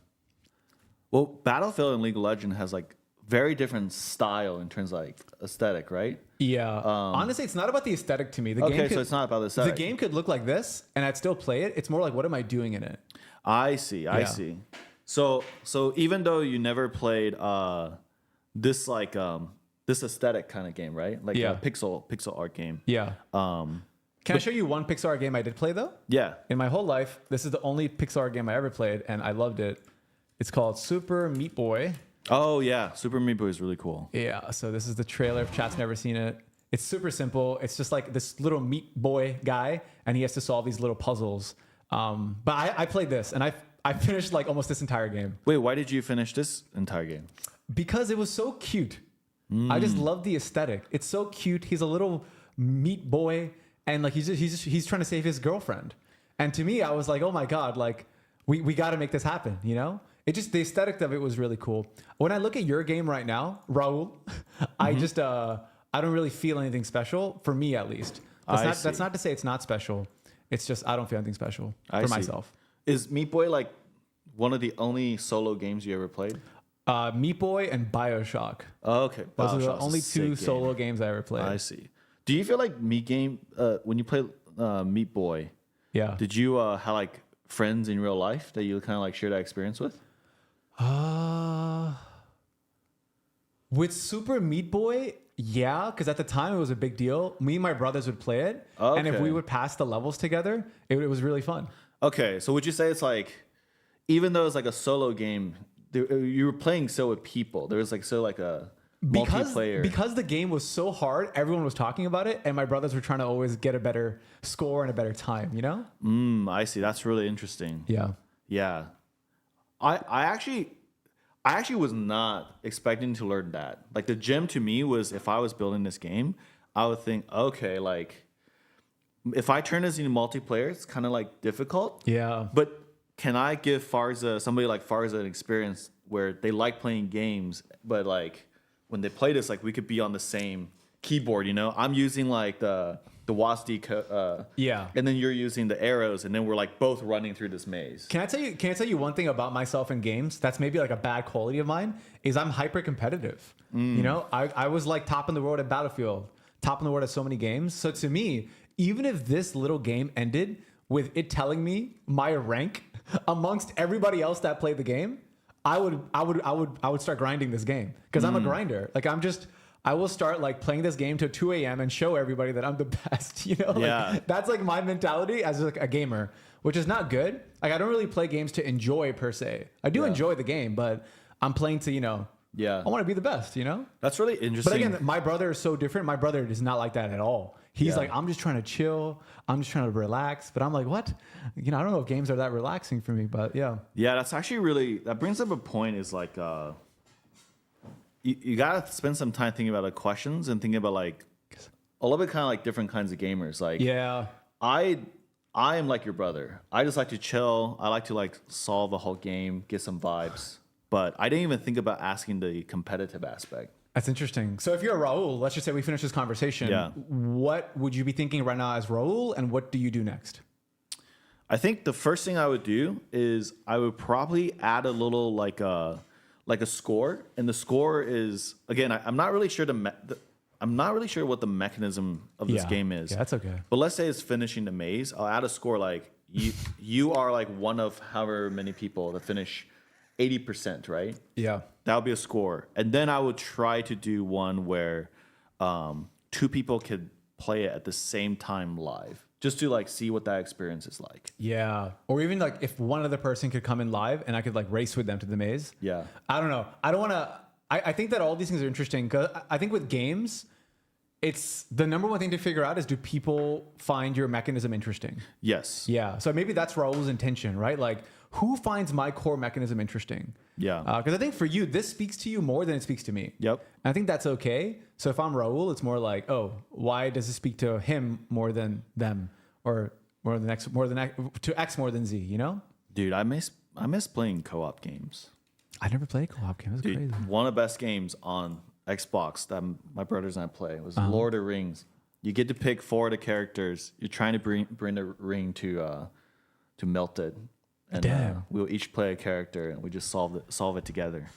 Well, Battlefield and League of Legends has like very different style in terms of like aesthetic, right? Yeah. Honestly, it's not about the aesthetic to me. So it's not about the aesthetic. The game could look like this, and I'd still play it. It's more like, what am I doing in it? I see. So even though you never played this this aesthetic kind of game, right? Like a pixel art game. Yeah. Can I show you one pixel art game I did play though? Yeah. In my whole life, this is the only pixel art game I ever played, and I loved it. It's called Super Meat Boy. Oh yeah, Super Meat Boy is really cool. Yeah, so this is the trailer. If chat's never seen it, it's super simple. It's just like this little meat boy guy, and he has to solve these little puzzles. But I played this, and I finished like almost this entire game Wait, why did you finish this entire game? because it was so cute. I just love the aesthetic. It's so cute. He's a little meat boy, and like he's trying to save his girlfriend. And to me, I was like, oh my god, like we got to make this happen. You know, it just the aesthetic of it was really cool. When I look at your game right now, Raul, I just I don't really feel anything special for me, at least. That's not to say it's not special. It's just I don't feel anything special for myself. Is Meat Boy like one of the only solo games you ever played? Meat Boy and BioShock. Oh, okay. Those are the BioShock's a only sick two game. solo games I ever played. I see. Do you feel like when you play Meat Boy, Yeah. did you have like friends in real life that you kind of like share that experience with? With Super Meat Boy, yeah, because at the time it was a big deal. Me and my brothers would play it, and if Okay. we would pass the levels together, it was really fun. Okay, so would you say it's like, even though it's like a solo game, you were playing so with people. There was like a multiplayer. Because the game was so hard, everyone was talking about it, and my brothers were trying to always get a better score and a better time. You know? I see. That's really interesting. Yeah. Yeah. I actually was not expecting to learn that. Like the gem to me was if I was building this game, I would think, okay, like if I turn this into multiplayer, it's kind of like difficult. Yeah. But can I give somebody like Farza an experience where they like playing games, but like when they play this, like we could be on the same keyboard, you know? I'm using like the WASD Yeah. and then you're using the arrows, and then we're like both running through this maze. Can I tell you one thing about myself in games that's maybe like a bad quality of mine is I'm hyper competitive. You know, I was like top in the world at Battlefield, top in the world at so many games. So to me, even if this little game ended with it telling me my rank amongst everybody else that played the game, I would start grinding this game because I'm a grinder. Like I will start like playing this game till 2 a.m. and show everybody that I'm the best. You know, like, that's like my mentality as like a gamer, which is not good. Like I don't really play games to enjoy per se. I do enjoy the game, but I'm playing to, you know, I want to be the best, you know? That's really interesting. But again, my brother is so different. My brother is not like that at all. He's like, I'm just trying to chill. I'm just trying to relax. But I'm like, what? You know, I don't know if games are that relaxing for me, but yeah. Yeah, that's actually that brings up a point is like, you gotta spend some time thinking about the questions and thinking about like a little bit kind of like different kinds of gamers. Like, Yeah. I am like your brother. I just like to chill. I like to like solve the whole game, get some vibes. But I didn't even think about asking the competitive aspect. That's interesting. So if you're a Raul, let's just say we finish this conversation. Yeah. What would you be thinking right now as Raul, and what do you do next? I think the first thing I would do is I would probably add a little like a score, and the score is again I'm not really sure I'm not really sure what the mechanism of this game is. Yeah, that's okay. But let's say it's finishing the maze. I'll add a score like you are like one of however many people to finish 80%, right? Yeah. That would be a score. And then I would try to do one where two people could play it at the same time live, just to like see what that experience is like. Yeah. Or even like if one other person could come in live and I could like race with them to the maze. Yeah. I don't know. I don't want to. I think that all these things are interesting because I think with games, it's the number one thing to figure out is do people find your mechanism interesting? Yes. Yeah. So maybe that's Raul's intention, right? Like, who finds my core mechanism interesting? Yeah. Because I think for you, this speaks to you more than it speaks to me. Yep. And I think that's okay. So if I'm Raul, it's more like, oh, why does it speak to him more than them, or to X more than Z? You know? Dude, I miss playing co-op games. I never played co-op games. That's Dude, crazy. one of the best games on Xbox that my brothers and I play was Lord of the Rings. You get to pick 4 of the characters. You're trying to bring the ring to melt it. And Damn. we'll each play a character and we just solve it together.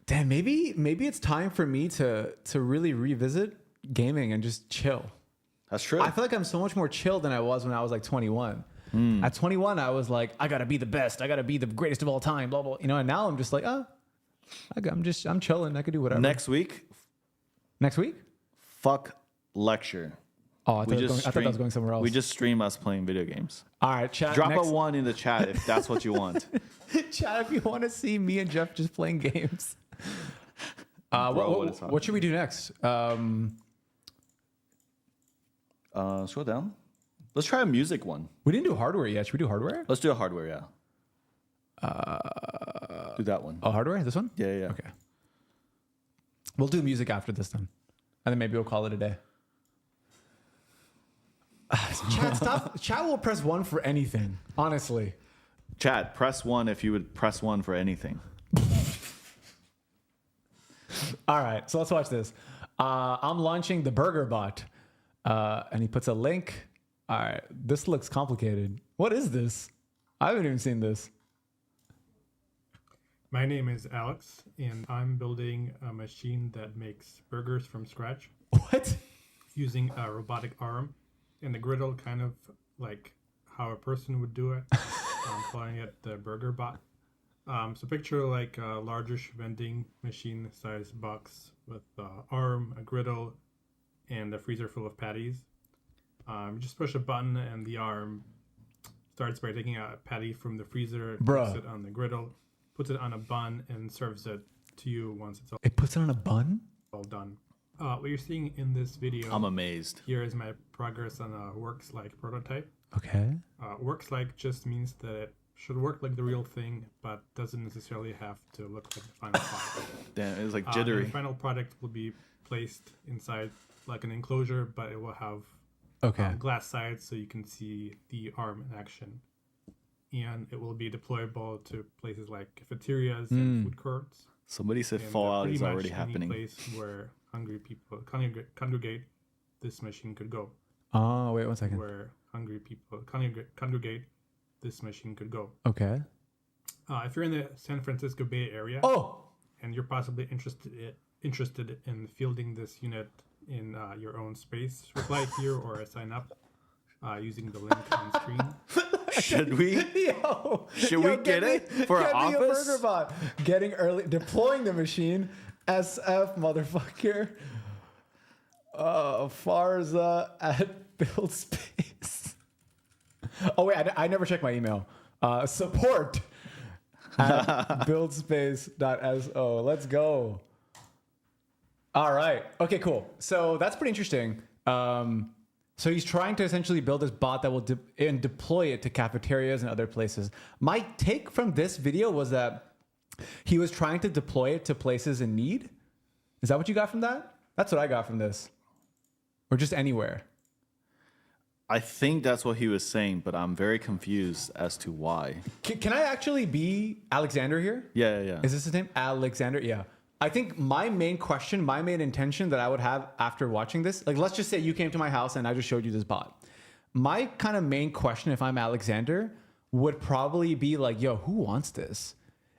Damn, maybe it's time for me to really revisit gaming and just chill. That's true. I feel like I'm so much more chill than I was when I was like 21. At 21, I was like, I gotta be the best. I gotta be the greatest of all time. Blah blah. You know. And now I'm just like, I'm chilling. I could do whatever. Next week, fuck lecture. Oh, I thought that was going somewhere else. We just stream us playing video games. All right, chat. Drop a 1 in the chat if that's what you want. Chat, if you want to see me and Jeff just playing games. What What should we do next? Scroll down. Let's try a music one. We didn't do hardware yet. Should we do hardware? Let's do a hardware, yeah. Do that one. Oh, hardware? This one? Yeah. Okay. We'll do music after this then. And then maybe we'll call it a day. Chat, stop. Chat will press 1 for anything, honestly. Chat, press 1 if you would press 1 for anything. All right, so let's watch this. I'm launching the burger bot. And he puts a link. All right, this looks complicated. What is this? I haven't even seen this. My name is Alex, and I'm building a machine that makes burgers from scratch What? using a robotic arm and the griddle, kind of like how a person would do it. I'm calling it the burger bot. So picture like a largish vending machine size box with an arm, a griddle, and a freezer full of patties. You just push a button and the arm starts by taking a patty from the freezer, puts it on the griddle, puts it on a bun, and serves it to you once it's It puts it on a bun? all done. What you're seeing in this video, I'm amazed. here is my progress on a works-like prototype. Okay. Works-like just means that it should work like the real thing, but doesn't necessarily have to look like the final product. Damn, it was like The jittery. final product will be placed inside like an enclosure, but it will have Okay. glass sides so you can see the arm in action. And it will be deployable to places like cafeterias and food courts. Somebody said And Fallout pretty is much already any happening. place where hungry people congregate, this machine could go. Oh, wait 1 second. Where hungry people congregate, this machine could go. Okay. If you're in the San Francisco Bay Area Oh! and you're possibly interested in fielding this unit in your own space, reply here or sign up using the link on screen. Should we? Yo, Should we get it for our get me a office? burger bot. Getting early, deploying the machine. SF motherfucker. Farza at buildspace. Oh wait, I never checked my email. Support at buildspace.so. Let's go. All right. Okay, cool. So that's pretty interesting. So he's trying to essentially build this bot that will and deploy it to cafeterias and other places. My take from this video was that he was trying to deploy it to places in need. Is that what you got from that? That's what I got from this. Or just anywhere. I think that's what he was saying, but I'm very confused as to why. Can I actually be Alexander here? Yeah. Is this his name? Alexander? Yeah. I think my main question, my main intention that I would have after watching this, like let's just say you came to my house and I just showed you this bot. My kind of main question, if I'm Alexander, would probably be like, yo, who wants this?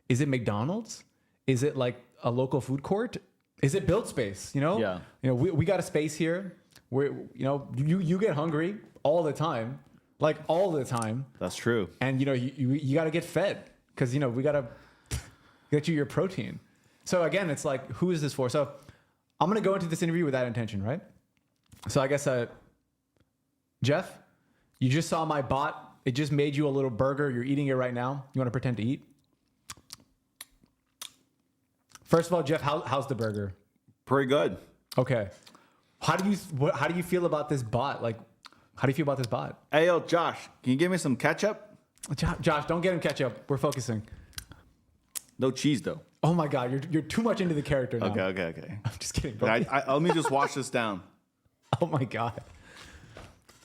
Is it McDonald's? Is it like a local food court? Is it buildspace? You know? Yeah. You know, we got a space here where, you know, you get hungry all the time, like all the time. That's true. And, you know, you got to get fed because, you know, we got to get you your protein. So again, it's like, who is this for? So I'm going to go into this interview with that intention, right? So I guess, Jeff, you just saw my bot. It just made you a little burger. You're eating it right now. You want to pretend to eat? First of all, Jeff, how's the burger? Pretty good. Okay. How do you feel about this bot? Like, how do you feel about this bot? Hey, yo, Josh, can you give me some ketchup? Josh, don't get him ketchup. We're focusing. No cheese, though. Oh my God, you're too much into the character now. Okay. I'm just kidding. Bro. Let me just wash this down. Oh my God.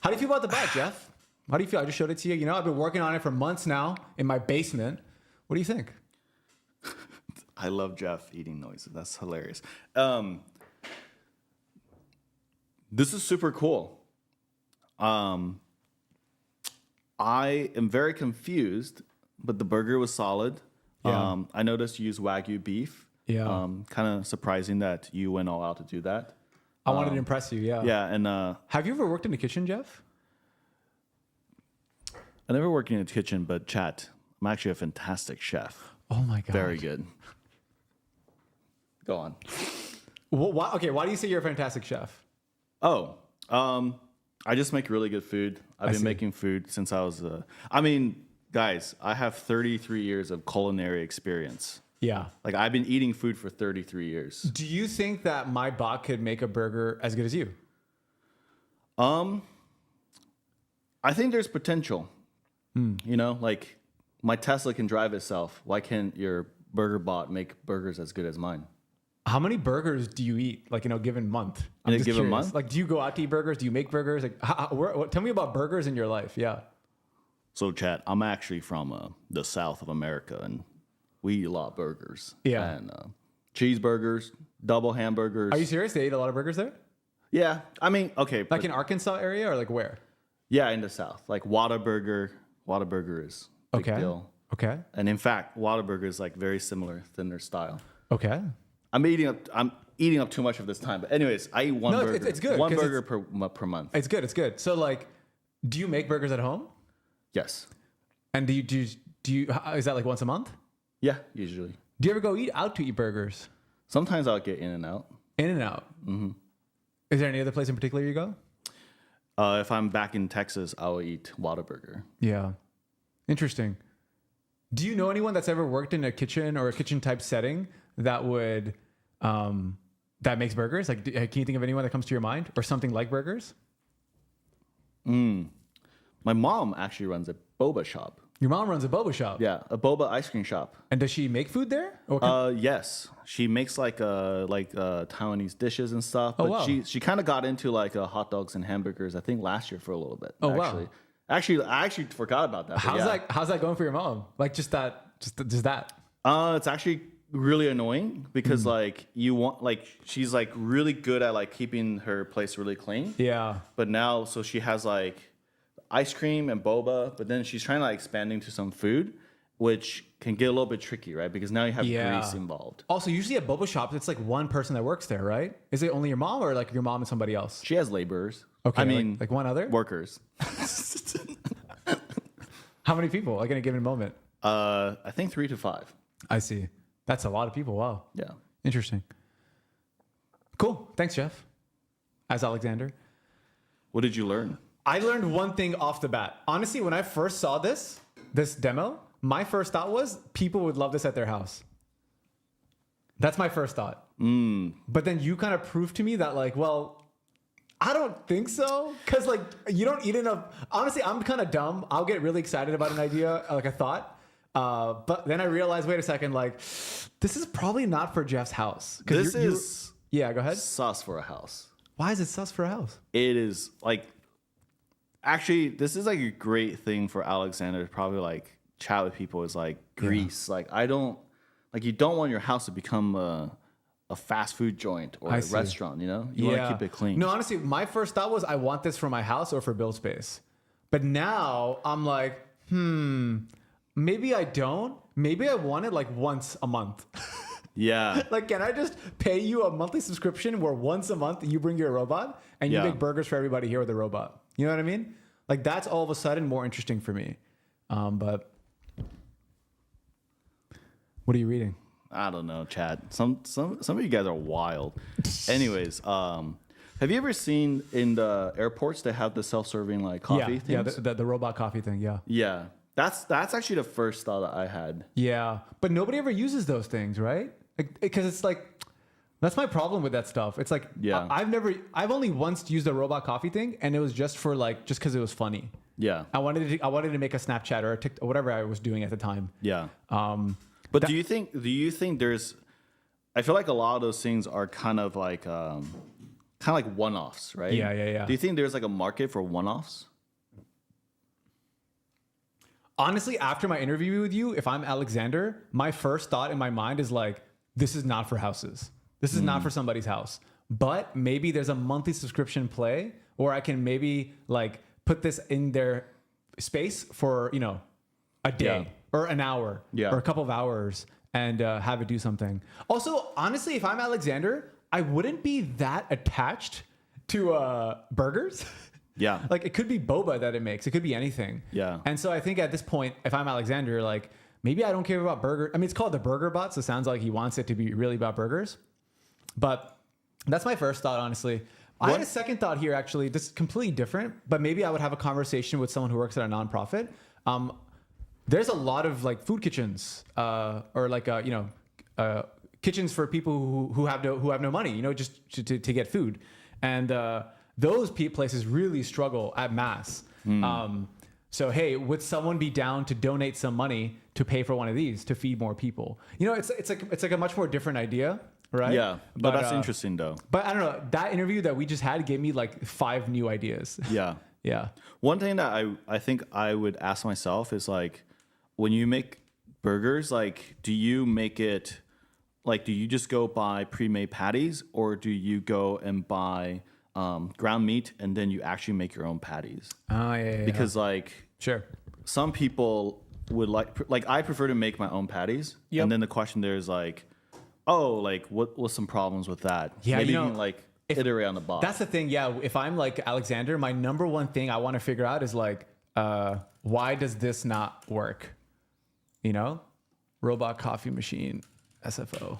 How do you feel about the bot, Jeff? How do you feel? I just showed it to you. You know, I've been working on it for months now in my basement. What do you think? I love Jeff eating noises. That's hilarious. This is super cool. I am very confused, but the burger was solid. Yeah. I noticed you use Wagyu beef. Yeah. Kind of surprising that you went all out to do that. I wanted to impress you, yeah. Yeah, and Have you ever worked in the kitchen, Jeff? I never worked in a kitchen, but chat, I'm actually a fantastic chef. Oh my God. Very good. Go on. Well, why do you say you're a fantastic chef? Oh, I just make really good food. I've been see. making food since I was. guys, I have 33 years of culinary experience. Yeah. Like I've been eating food for 33 years. Do you think that my bot could make a burger as good as you? I think there's potential. You know, like my Tesla can drive itself. Why can't your burger bot make burgers as good as mine? How many burgers do you eat, like, in a given month? In a just given curious. month? Like, do you go out to eat burgers? Do you make burgers? Like, tell me about burgers in your life. Yeah. So, Chad, I'm actually from the South of America, and we eat a lot of burgers. Yeah. And cheeseburgers, double hamburgers. Are you serious? They eat a lot of burgers there? Yeah. I mean, okay. Like in Arkansas area, or like where? Yeah, in the South. Like Whataburger. Whataburger is a big deal. Okay. And in fact, Whataburger is like very similar in their style. Okay. I'm eating up too much of this time. But anyways, I eat one No, burger. it's good, One 'cause burger per month. It's good. It's good. So, like, do you make burgers at home? Yes. And do you is that like once a month? Yeah, usually. Do you ever go eat out to eat burgers? Sometimes I'll get in and out. In and out. Mm-hmm. Is there any other place in particular you go? If I'm back in Texas, I'll eat Whataburger. Yeah. Interesting. Do you know anyone that's ever worked in a kitchen or a kitchen type setting that would that makes burgers? Like, can you think of anyone that comes to your mind, or something like burgers? My mom actually runs a boba shop. Your mom runs a boba shop. Yeah, a boba ice cream shop. And does she make food there? Or Yes, she makes like Taiwanese dishes and stuff. Oh, But wow. she kind of got into like hot dogs and hamburgers. I think last year for a little bit. Oh, wow. Actually, I actually forgot about that. but how's that going for your mom? Like just that. It's actually really annoying because she's like really good at like keeping her place really clean. Yeah. But now, so she has like ice cream and boba, but then she's trying to like expand into some food, which can get a little bit tricky, right? Because now you have grease involved. Also, usually at boba shops, it's like one person that works there, right? Is it only your mom, or like your mom and somebody else? She has laborers. Okay, I mean, like one other? workers. How many people, like, in a given moment? I think 3 to 5. I see. That's a lot of people. Wow. Yeah. Interesting. Cool. Thanks, Jeff. As Alexander. What did you learn? I learned one thing off the bat. Honestly, when I first saw this demo, my first thought was people would love this at their house. That's my first thought. But then you kind of proved to me that, like, well, I don't think so. Because, like, you don't eat enough. Honestly, I'm kind of dumb. I'll get really excited about an idea, like a thought. But then I realized, wait a second, like, this is probably not for Jeff's house. This is yeah, go ahead. sus for a house. Why is it sus for a house? It is like, actually, this is like a great thing for Alexander to probably like chat with people is like grease. Like, you don't want your house to become a fast food joint or a restaurant, you know? You want to keep it clean. No, honestly, my first thought was I want this for my house or for buildspace. But now I'm like, maybe I don't. Maybe I want it like once a month. Yeah. Like, can I just pay you a monthly subscription where once a month you bring your robot and you make burgers for everybody here with a robot? You know what I mean? Like, that's all of a sudden more interesting for me. But what are you reading? I don't know, Chad. Some of you guys are wild. Anyways, have you ever seen in the airports they have the self-serving like coffee things? Yeah, the robot coffee thing. Yeah. Yeah. That's actually the first thought that I had. Yeah, but nobody ever uses those things, right? Because it's like, that's my problem with that stuff. It's like, Yeah. I've only once used a robot coffee thing, and it was just because it was funny. Yeah. I wanted to make a Snapchat or a TikTok, or whatever I was doing at the time. Yeah. But do you think there's, I feel like a lot of those things are kind of like one-offs, right? Yeah. Do you think there's like a market for one-offs? Honestly, after my interview with you, if I'm Alexander, my first thought in my mind is like, this is not for houses. This is not for somebody's house. But maybe there's a monthly subscription play, or I can maybe like put this in their space for, a day or an hour or a couple of hours and have it do something. Also, honestly, if I'm Alexander, I wouldn't be that attached to burgers. Yeah. Like, it could be boba that it makes. It could be anything. Yeah. And so I think at this point, if I'm Alexander, like, maybe I don't care about burger. I mean, it's called the burger bot, so it sounds like he wants it to be really about burgers. But that's my first thought, honestly. I had a second thought here, actually, just completely different, but maybe I would have a conversation with someone who works at a nonprofit. there's a lot of like food kitchens, or like kitchens for people who have no money, you know, just to get food, and those places really struggle at mass. So hey, would someone be down to donate some money to pay for one of these to feed more people? You know, it's like a much more different idea, right? Yeah, but that's interesting though. But I don't know, that interview that we just had gave me like 5 new ideas. Yeah. Yeah. One thing that I think I would ask myself is like, when you make burgers, like, do you make it, like, do you just go buy pre-made patties, or do you go and buy ground meat and then you actually make your own patties? Oh, yeah. Because like, Sure. some people would like I prefer to make my own patties. Yep. And then the question there is like, oh, like what's some problems with that? Yeah, Maybe you know, you can like iterate on the box. That's the thing. Yeah. If I'm like Alexander, my number one thing I want to figure out is like, why does this not work? You know, robot coffee machine, SFO,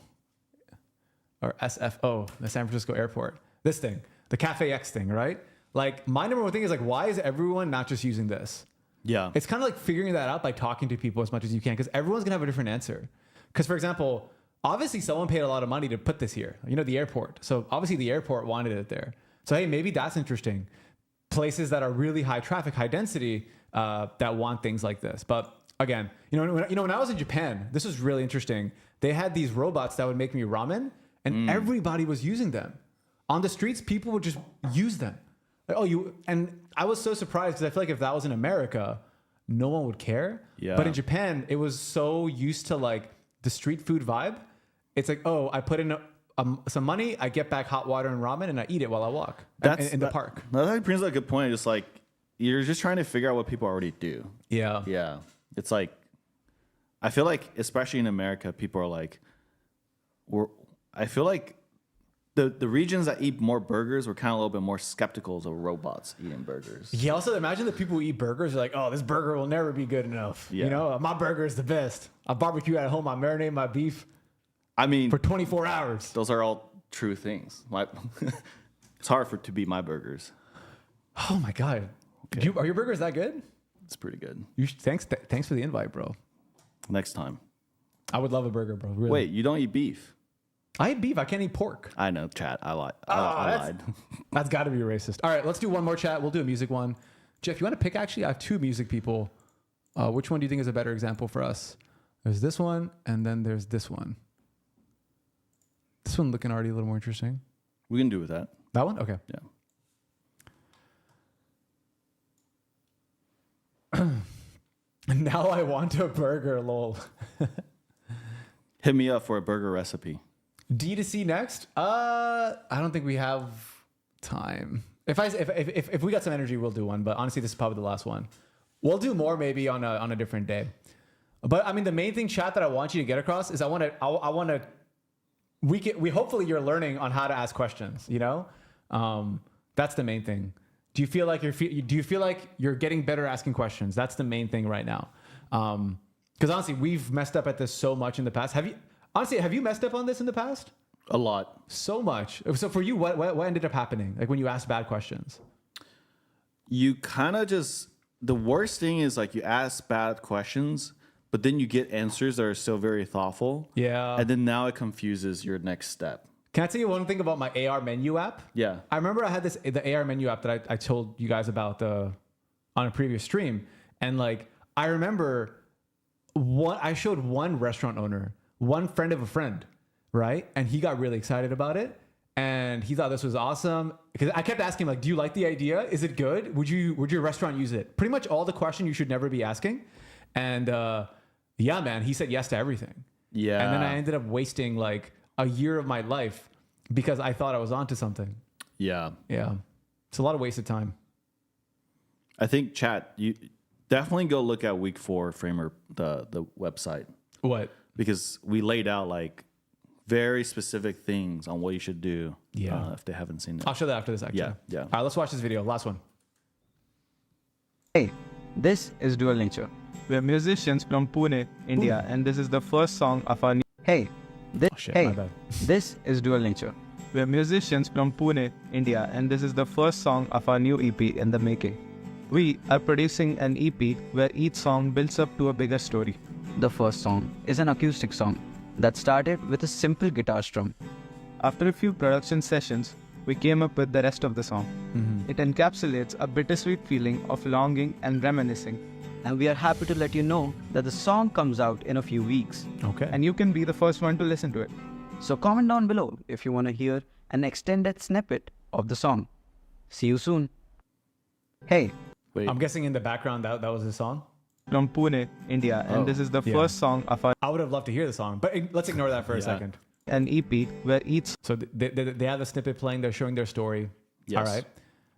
or SFO, the San Francisco airport. This thing, the Cafe X thing, right? Like, my number one thing is like, why is everyone not just using this? Yeah. It's kind of like figuring that out by talking to people as much as you can, because everyone's gonna have a different answer. Because, for example, obviously someone paid a lot of money to put this here, you know, the airport. So obviously the airport wanted it there. So hey, maybe that's interesting. Places that are really high traffic, high density, that want things like this. But again, when I was in Japan, this was really interesting. They had these robots that would make me ramen, and everybody was using them. On the streets, people would just use them. Like, and I was so surprised, because I feel like if that was in America, no one would care. Yeah. But in Japan, it was so used to like the street food vibe. It's like, oh, I put in some money, I get back hot water and ramen, and I eat it while I walk in the park. That brings up a good point. Just like, you're just trying to figure out what people already do. Yeah. Yeah. It's like, I feel like, especially in America, people are like, I feel like the regions that eat more burgers were kind of a little bit more skeptical of robots eating burgers. Yeah. Also, imagine the people who eat burgers are like, oh, this burger will never be good enough. Yeah. You know, my burger is the best. I barbecue at home. I marinate my beef I mean, for 24 hours. those are all true things. It's hard to beat my burgers. Oh my God. Okay. Are your burgers that good? It's pretty good. Thanks for the invite, bro. Next time. I would love a burger, bro. Really. Wait, you don't eat beef? I eat beef. I can't eat pork. I know, chat. I lied. that's- I lied. That's got to be racist. All right, let's do one more chat. We'll do a music one. Jeff, you want to pick? Actually, I have 2 music people. Which one do you think is a better example for us? There's this one, and then there's this one. This one looking already a little more interesting. We can do with that. That one? Okay. Yeah. Now I want a burger, lol. Hit me up for a burger recipe. D2C next? I don't think we have time. If we got some energy, we'll do one. But honestly, this is probably the last one. We'll do more maybe on a different day. But I mean, the main thing, chat, that I want you to get across is we hopefully you're learning on how to ask questions. You know, that's the main thing. Do you feel like you're getting better asking questions? That's the main thing right now. Because honestly, we've messed up at this so much in the past. Have you messed up on this in the past? A lot. So much. So for you, what ended up happening? Like when you asked bad questions? You kind of just, the worst thing is like you ask bad questions, but then you get answers that are still very thoughtful. Yeah. And then now it confuses your next step. Can I tell you one thing about my AR menu app? Yeah. I remember I had the AR menu app that I told you guys about on a previous stream. And like, I remember I showed one restaurant owner, one friend of a friend, right? And he got really excited about it. And he thought this was awesome. Because I kept asking him, like, do you like the idea? Is it good? Would your restaurant use it? Pretty much all the questions you should never be asking. And yeah, man, he said yes to everything. Yeah. And then I ended up wasting like a year of my life because I thought I was onto something. Yeah. Yeah. It's a lot of wasted time. I think, chat, you definitely go look at week 4 Framer, the website. What? Because we laid out like very specific things on what you should do. Yeah. If they haven't seen it. I'll show that after this, actually. Yeah. All right, let's watch this video. Last one. Hey, this is Dual Nature. We're musicians from Pune, India, and this is the first song of our new... Hey, Oh, shit, my bad. this is Dual Nature. We're musicians from Pune, India, and this is the first song of our new EP in the making. We are producing an EP where each song builds up to a bigger story. The first song is an acoustic song that started with a simple guitar strum. After a few production sessions, we came up with the rest of the song. It encapsulates a bittersweet feeling of longing and reminiscing. And we are happy to let you know that the song comes out in a few weeks. Okay. And you can be the first one to listen to it. So comment down below if you want to hear an extended snippet of the song. See you soon. Hey, Wait. I'm guessing in the background that was the song. From Pune, India, and this is the Yeah. first song of our I would have loved to hear the song, but let's ignore that for a second. an EP where each So they have the snippet playing. They're showing their story. Yes. All right.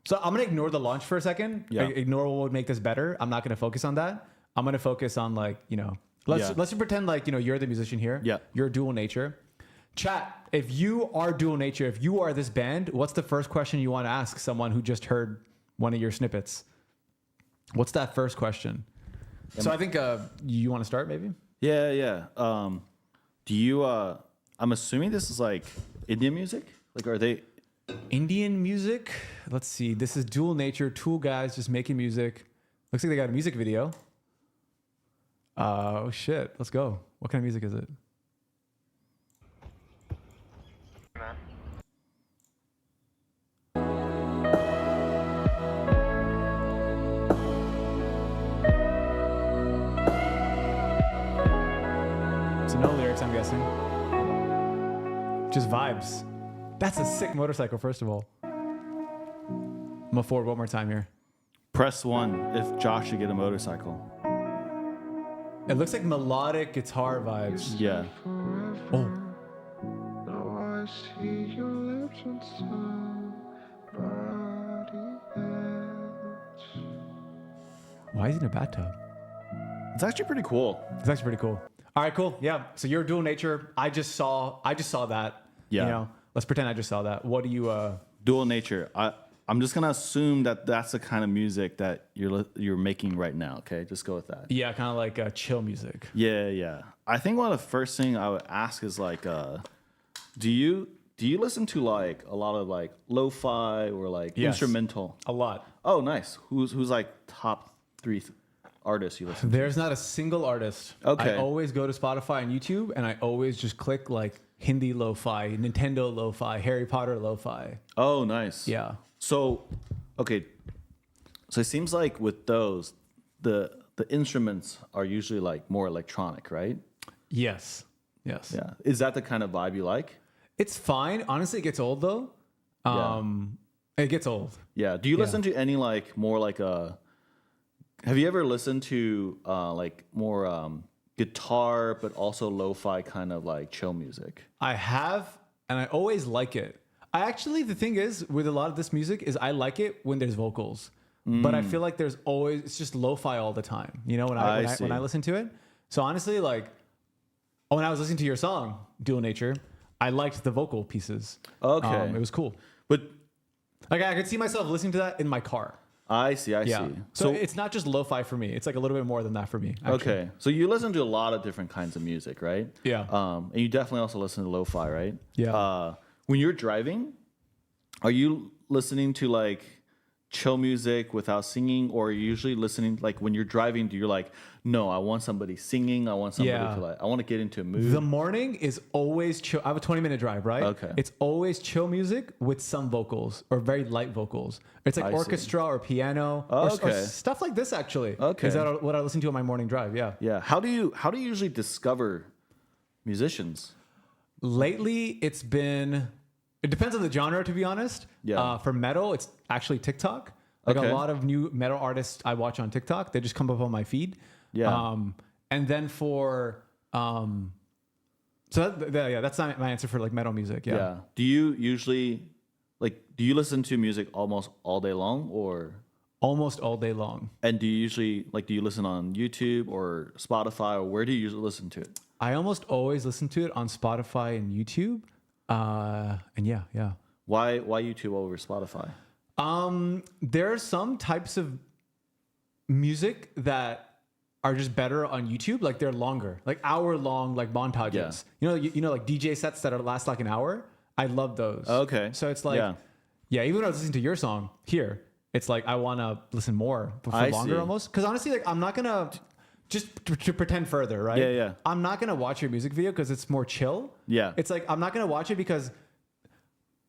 So I'm gonna ignore the launch for a second. Yeah. Ignore what would make this better. I'm not gonna focus on that. I'm gonna focus on let's Yeah. pretend you're the musician here. Yeah. You're dual nature. Chat. If you are dual nature, if you are this band, what's the first question you want to ask someone who just heard one of your snippets? What's that first question? So I think you want to start maybe. Yeah. Do you? I'm assuming this is like Indian music. Like, are they? Indian music. Let's see. This is dual nature. Two guys just making music. Looks like they got a music video. Oh shit. Let's go. What kind of music is it? So no lyrics, I'm guessing. Just vibes. That's a sick motorcycle, first of all. I'm gonna forward one more time here. Press 1 if Josh should get a motorcycle. It looks like melodic guitar vibes. Yeah. Oh. Why is he in a bathtub? It's actually pretty cool. It's actually pretty cool. All right, cool. Yeah. So you're dual nature. I just saw that. Yeah. You know, let's pretend I just saw that. What do you Dual nature. I'm just gonna assume that that's the kind of music that you're making right now. Okay, just go with that. yeah, kind of like chill music. Yeah. I think one of the first thing I would ask is like, do you listen to like a lot of like lo-fi or like Yes. instrumental? A lot. Oh, nice. Who's like top 3 artists you listen to? There's not a single artist. Okay. I always go to Spotify and YouTube, and I always just click like Hindi lo-fi, Nintendo lo-fi, Harry Potter lo-fi. Oh, nice. Yeah. So, okay. So it seems like with those, the instruments are usually like more electronic, right? Yes. Yeah. Is that the kind of vibe you like? It's fine. Honestly, it gets old though. It gets old. Yeah. Do you listen to any like more like have you ever listened to like more guitar but also lo-fi kind of like chill music? I have, and I always like it. The thing is, with a lot of this music, is I like it when there's vocals, but I feel like it's just lo-fi all the time. You know, when I listen to it. So honestly, like, when I was listening to your song, Dual Nature, I liked the vocal pieces. Okay. It was cool. But Like, I could see myself listening to that in my car. I see. Yeah. So it's not just lo-fi for me. It's like a little bit more than that for me. Actually. Okay. So you listen to a lot of different kinds of music, right? Yeah. And you definitely also listen to lo-fi, right? Yeah. When you're driving, are you listening to like chill music without singing, or are you usually listening like when you're driving? Do you like, no, I want somebody singing. I want somebody to like, I want to get into a mood. The morning is always chill. I have a 20-minute drive, right? Okay. It's always chill music with some vocals or very light vocals. It's like I see. orchestra or piano or stuff like this. Actually, Okay. Is that what I listen to on my morning drive? Yeah. Yeah. How do you usually discover musicians? Lately, it depends on the genre, to be honest. Yeah. For metal, it's actually TikTok. Like Okay. a lot of new metal artists I watch on TikTok, they just come up on my feed. Yeah. And then for that's not my answer for like metal music. Yeah. Yeah. Do you usually do you listen to music almost all day long, or? Almost all day long. And do you usually do you listen on YouTube or Spotify, or where do you usually listen to it? I almost always listen to it on Spotify and YouTube. And yeah. Why YouTube over Spotify? There are some types of music that are just better on YouTube. Like they're longer, like hour-long, like montages. Yeah. You know, like DJ sets that last like an hour. I love those. Okay. So it's like, yeah. Even when I was listening to your song here, it's like I want to listen more for I longer see. almost. Because honestly, like I'm not gonna just to pretend further, right? Yeah, yeah. I'm not gonna watch your music video because it's more chill. Yeah. It's like I'm not gonna watch it because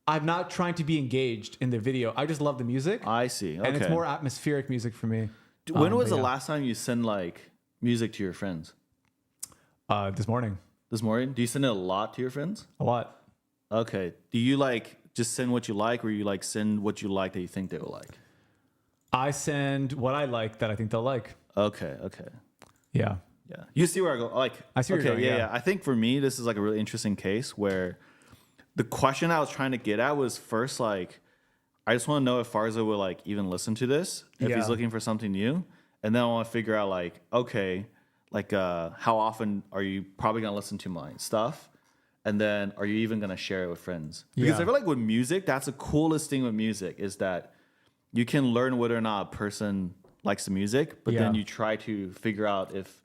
I'm not trying to be engaged in the video. I just love the music. I see. Okay. And it's more atmospheric music for me. When was but the yeah. last time you send like music to your friends? This morning, This morning? Do you send it a lot to your friends? a lot. Okay. Do you like just send what you like, or you like send what you like that you think they will like? I send what I like that I think they'll like. Okay. Okay. Yeah. Yeah. You see where I go? Like, I see where you're okay, going, yeah, yeah. yeah. I think for me, this is like a really interesting case where the question I was trying to get at was first, like, I just want to know if Farza will like even listen to this, if Yeah. he's looking for something new. And then I want to figure out like, okay, like how often are you probably going to listen to my stuff? And then are you even going to share it with friends? Because Yeah. I feel like with music, that's the coolest thing with music is that you can learn whether or not a person likes the music, but then Yeah. you try to figure out if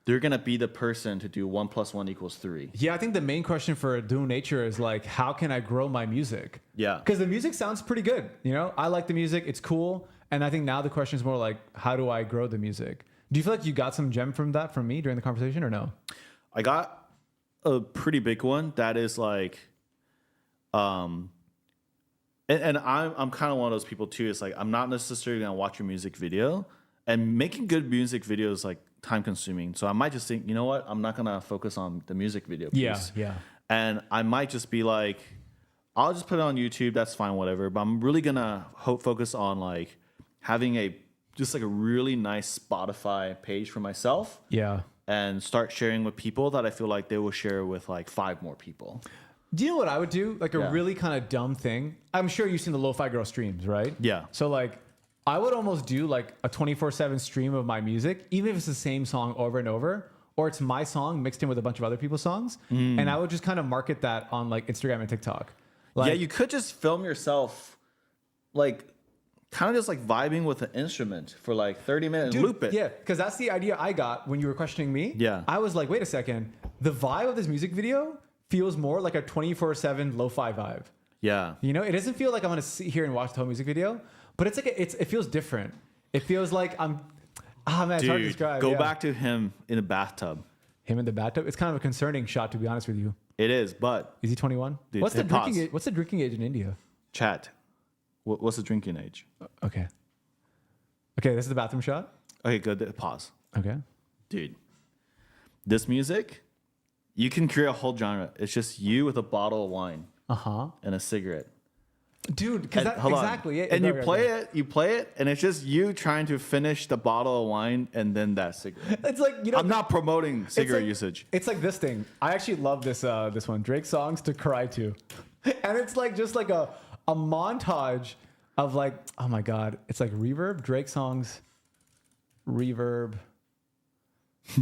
they're going to be the person to do 1 + 1 = 3. Yeah, I think the main question for Dual Nature is like, how can I grow my music? Yeah. Because the music sounds pretty good. You know, I like the music. It's cool. And I think now the question is more like, how do I grow the music? Do you feel like you got some gem from that from me during the conversation or no? I got a pretty big one that is like, and I'm kind of one of those people too. It's like I'm not necessarily gonna watch your music video, and making good music videos is like time consuming. So I might just think, you know what, I'm not gonna focus on the music video piece. Yeah. And I might just be like, I'll just put it on YouTube. That's fine, whatever. But I'm really gonna focus on like having a just like a really nice Spotify page for myself. Yeah. And start sharing with people that I feel like they will share with like 5 more people. Do you know what I would do? Like a Yeah. really kind of dumb thing. I'm sure you've seen the Lo-Fi Girl streams, right? Yeah. So like, I would almost do like a 24/7 stream of my music, even if it's the same song over and over, or it's my song mixed in with a bunch of other people's songs. And I would just kind of market that on like Instagram and TikTok. Like, Yeah, you could just film yourself like kind of just like vibing with an instrument for like 30 minutes and loop it. Yeah, because that's the idea I got when you were questioning me. Yeah. I was like, wait a second. The vibe of this music video feels more like a 24/7 lo-fi vibe. Yeah. You know, it doesn't feel like I'm gonna sit here and watch the whole music video, but it's like it feels different. It feels like man, it's hard to Dude, describe. go yeah. back to him in a bathtub. Him in the bathtub. It's kind of a concerning shot, to be honest with you. It is, but Is he 21? Dude, What's the hit drinking pause. age? What's the drinking age in India? chat. What's the drinking age? Okay. Okay, this is the bathroom shot. Okay, good. Pause. Okay. Dude, this music, you can create a whole genre. It's just you with a bottle of wine and a cigarette. Dude, because And- hold on. exactly. Yeah, And no, you right, play right. it, and it's just you trying to finish the bottle of wine and then that cigarette. It's like, you know, I'm not promoting cigarette like- usage. It's like this thing. I actually love this this one. Drake songs to cry to. And it's like just like a montage of like, oh my God. It's like reverb, Drake songs, reverb.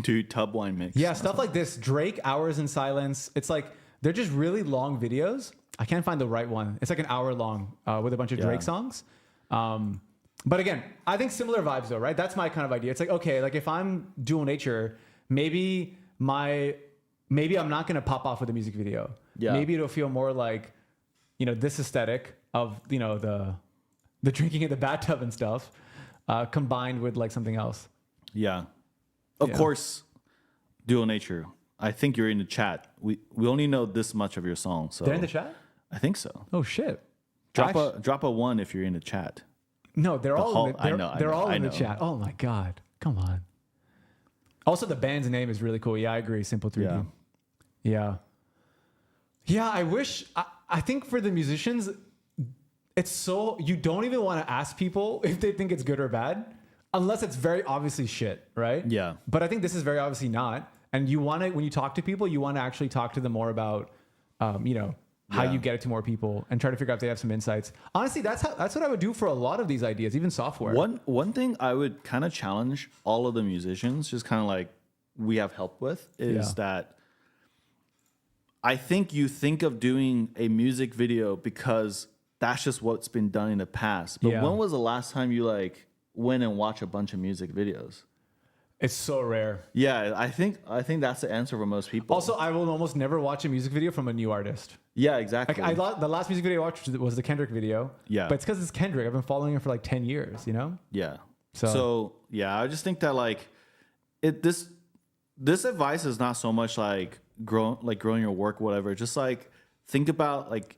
Dude, tub wine mix. Yeah, stuff like this. Drake, Hours in Silence. It's like they're just really long videos. I can't find the right one. It's like an hour long with a bunch of Yeah. Drake songs. But again, I think similar vibes though, right? That's my kind of idea. It's like, okay, like if I'm Dual Nature, maybe I'm not gonna pop off with a music video. Yeah. Maybe it'll feel more like, you know, this aesthetic of, you know, the drinking in the bathtub and stuff, combined with like something else. Yeah. Of Yeah. course, Dual Nature. I think you're in the chat. We only know this much of your song, so They're in the chat? I think so. Oh shit. Drop Actu- a 1 if you're in the chat. No, they're all whole- in the, I they're, know, I they're know, all I in the know. chat. Oh my God. Come on. Also, the band's name is really cool. Yeah, I agree. Simple 3D. Yeah. Yeah, I think for the musicians, it's so, you don't even want to ask people if they think it's good or bad, unless it's very obviously shit, right? Yeah. But I think this is very obviously not. And you want to, when you talk to people, you want to actually talk to them more about, you know, how Yeah. you get it to more people and try to figure out if they have some insights. Honestly, that's what I would do for a lot of these ideas, even software. One thing I would kind of challenge all of the musicians, just kind of like we have help with, is Yeah. that I think you think of doing a music video because that's just what's been done in the past. But Yeah. when was the last time you like went and watched a bunch of music videos? It's so rare. Yeah, I think that's the answer for most people. Also, I will almost never watch a music video from a new artist. yeah, exactly. Like the last music video I watched was the Kendrick video. Yeah. But it's because it's Kendrick. I've been following him for like 10 years, you know? Yeah. So- So yeah, I just think that like this advice is not so much like growing your work, whatever. Just like think about like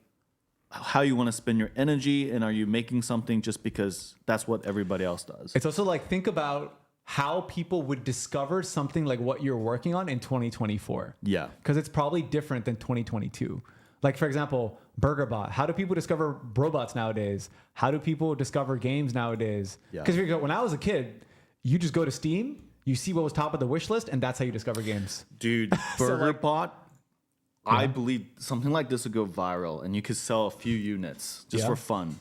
how you want to spend your energy, and are you making something just because that's what everybody else does? It's also like think about how people would discover something like what you're working on in 2024. Yeah. Because it's probably different than 2022. Like, for example, BurgerBot. How do people discover robots nowadays? How do people discover games nowadays? Yeah. Because when I was a kid, you just go to Steam, you see what was top of the wish list, and that's how you discover games. Dude, BurgerBot, I believe something like this would go viral and you could sell a few units just for fun.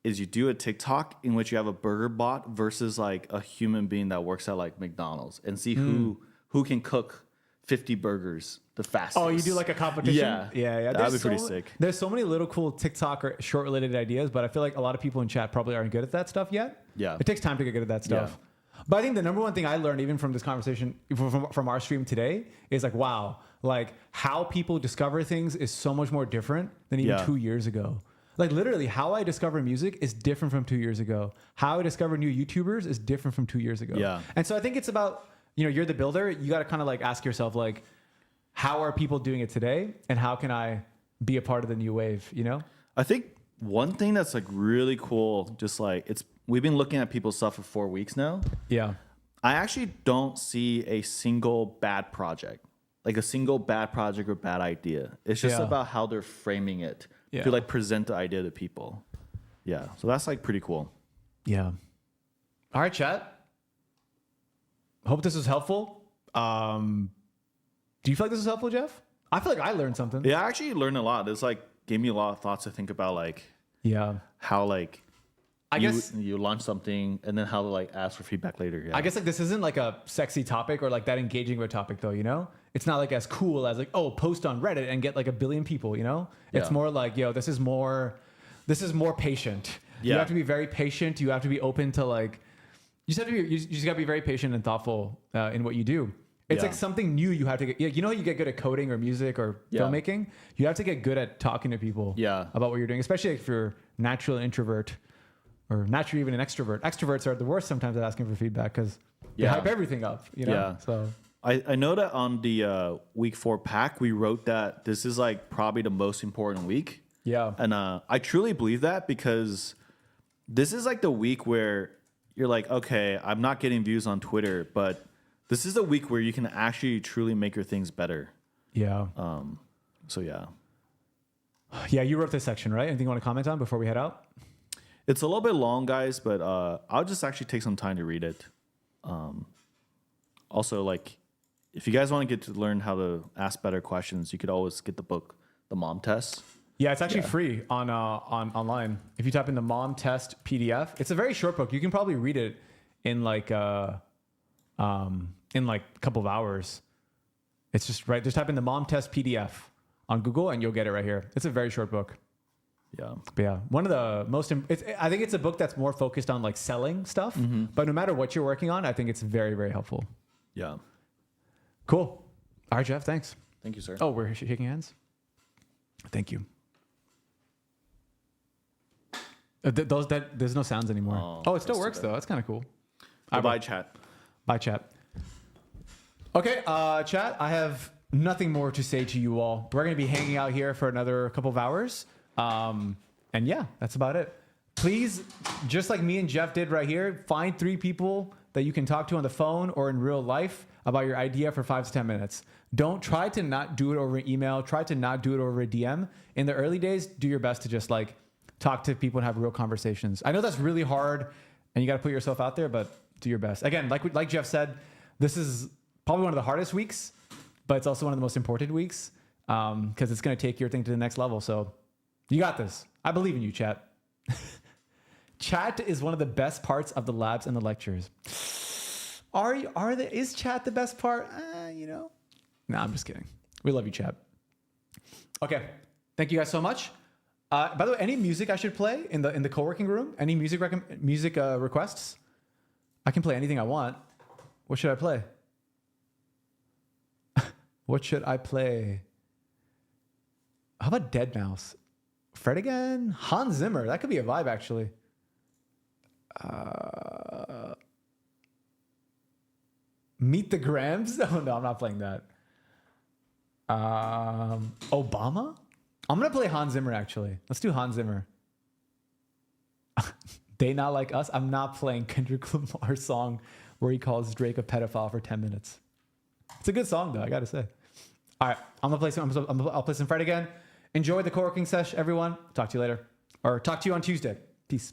Is you do a TikTok in which you have a burger bot versus like a human being that works at like McDonald's and see who can cook 50 burgers the fastest. Oh, you do like a competition? Yeah. That'd be pretty sick. There's so many little cool TikTok or short-related ideas, but I feel like a lot of people in chat probably aren't good at that stuff yet. Yeah. It takes time to get good at that stuff. Yeah. But I think the number one thing I learned even from this conversation, from our stream today, is like, wow, like how people discover things is so much more different than even 2 years ago. Like literally how I discover music is different from 2 years ago. How I discover new YouTubers is different from 2 years ago. Yeah. And so I think it's about, you're the builder. You got to kind of like ask yourself like, how are people doing it today? And how can I be a part of the new wave, I think one thing that's like really cool, just like we've been looking at people's stuff for 4 weeks now. Yeah. I actually don't see a single bad project, like a single bad project or bad idea. It's just about how they're framing it to like present the idea to people. Yeah. So that's like pretty cool. Yeah. All right, chat. Hope this was helpful. Do you feel like this is helpful, Jeff? I feel like I learned something. Yeah, I actually learned a lot. It's like gave me a lot of thoughts to think about, like how like I guess you launch something and then how to like ask for feedback later. Yeah. I guess like this isn't like a sexy topic or like that engaging of a topic though, It's not like as cool as like, oh, post on Reddit and get like 1 billion people, It's more like, this is more patient. Yeah. You have to be very patient. You have to be open to like, you just gotta be very patient and thoughtful in what you do. It's like something new you have to get. You get good at coding or music or filmmaking. You have to get good at talking to people about what you're doing, especially if you're naturally an introvert or naturally even an extrovert. Extroverts are the worst sometimes at asking for feedback because they hype everything up, Yeah. So I know that on the week 4 pack, we wrote that this is like probably the most important week. Yeah. And I truly believe that because this is like the week where you're like, okay, I'm not getting views on Twitter, but this is the week where you can actually truly make your things better. Yeah. So yeah. Yeah, you wrote this section, right? Anything you want to comment on before we head out? It's a little bit long, guys, but I'll just actually take some time to read it. Also, like, if you guys want to get to learn how to ask better questions, you could always get the book, The Mom Test. Yeah, it's actually free on online. If you type in the Mom Test PDF, it's a very short book. You can probably read it in like a couple of hours. It's just just type in the Mom Test PDF on Google and you'll get it right here. It's a very short book. Yeah. But yeah, one of the most, I think it's a book that's more focused on like selling stuff, but no matter what you're working on, I think it's very, very helpful. Yeah. Cool. All right, Jeff, thanks. Thank you, sir. Oh, we're shaking hands. Thank you. There's no sounds anymore. Oh, it still works though. That's kind of cool. Bye, chat. Bye, chat. Okay, chat, I have nothing more to say to you all. We're going to be hanging out here for another couple of hours. And yeah, that's about it. Please, just like me and Jeff did right here, find 3 people that you can talk to on the phone or in real life about your idea for 5 to 10 minutes. Don't try to not do it over email. Try to not do it over a DM. In the early days, do your best to just like talk to people and have real conversations. I know that's really hard and you got to put yourself out there, but do your best. Again, like Jeff said, this is probably one of the hardest weeks, but it's also one of the most important weeks because it's going to take your thing to the next level. So you got this. I believe in you, chat. Chat is one of the best parts of the labs and the lectures. Is chat the best part? No, I'm just kidding. We love you, chat. Okay. Thank you guys so much. By the way, any music I should play in the co-working room? Any music requests? I can play anything I want. What should I play? What should I play? How about Dead Mouse? Fred again? Hans Zimmer. That could be a vibe, actually. Meet the Grams? Oh, no, I'm not playing that. Obama? I'm going to play Hans Zimmer, actually. Let's do Hans Zimmer. They Not Like Us? I'm not playing Kendrick Lamar's song where he calls Drake a pedophile for 10 minutes. It's a good song, though, I got to say. All right, I'm going to play some. I'll play some Fred again. Enjoy the co-working sesh, everyone. Talk to you later. Or talk to you on Tuesday. Peace.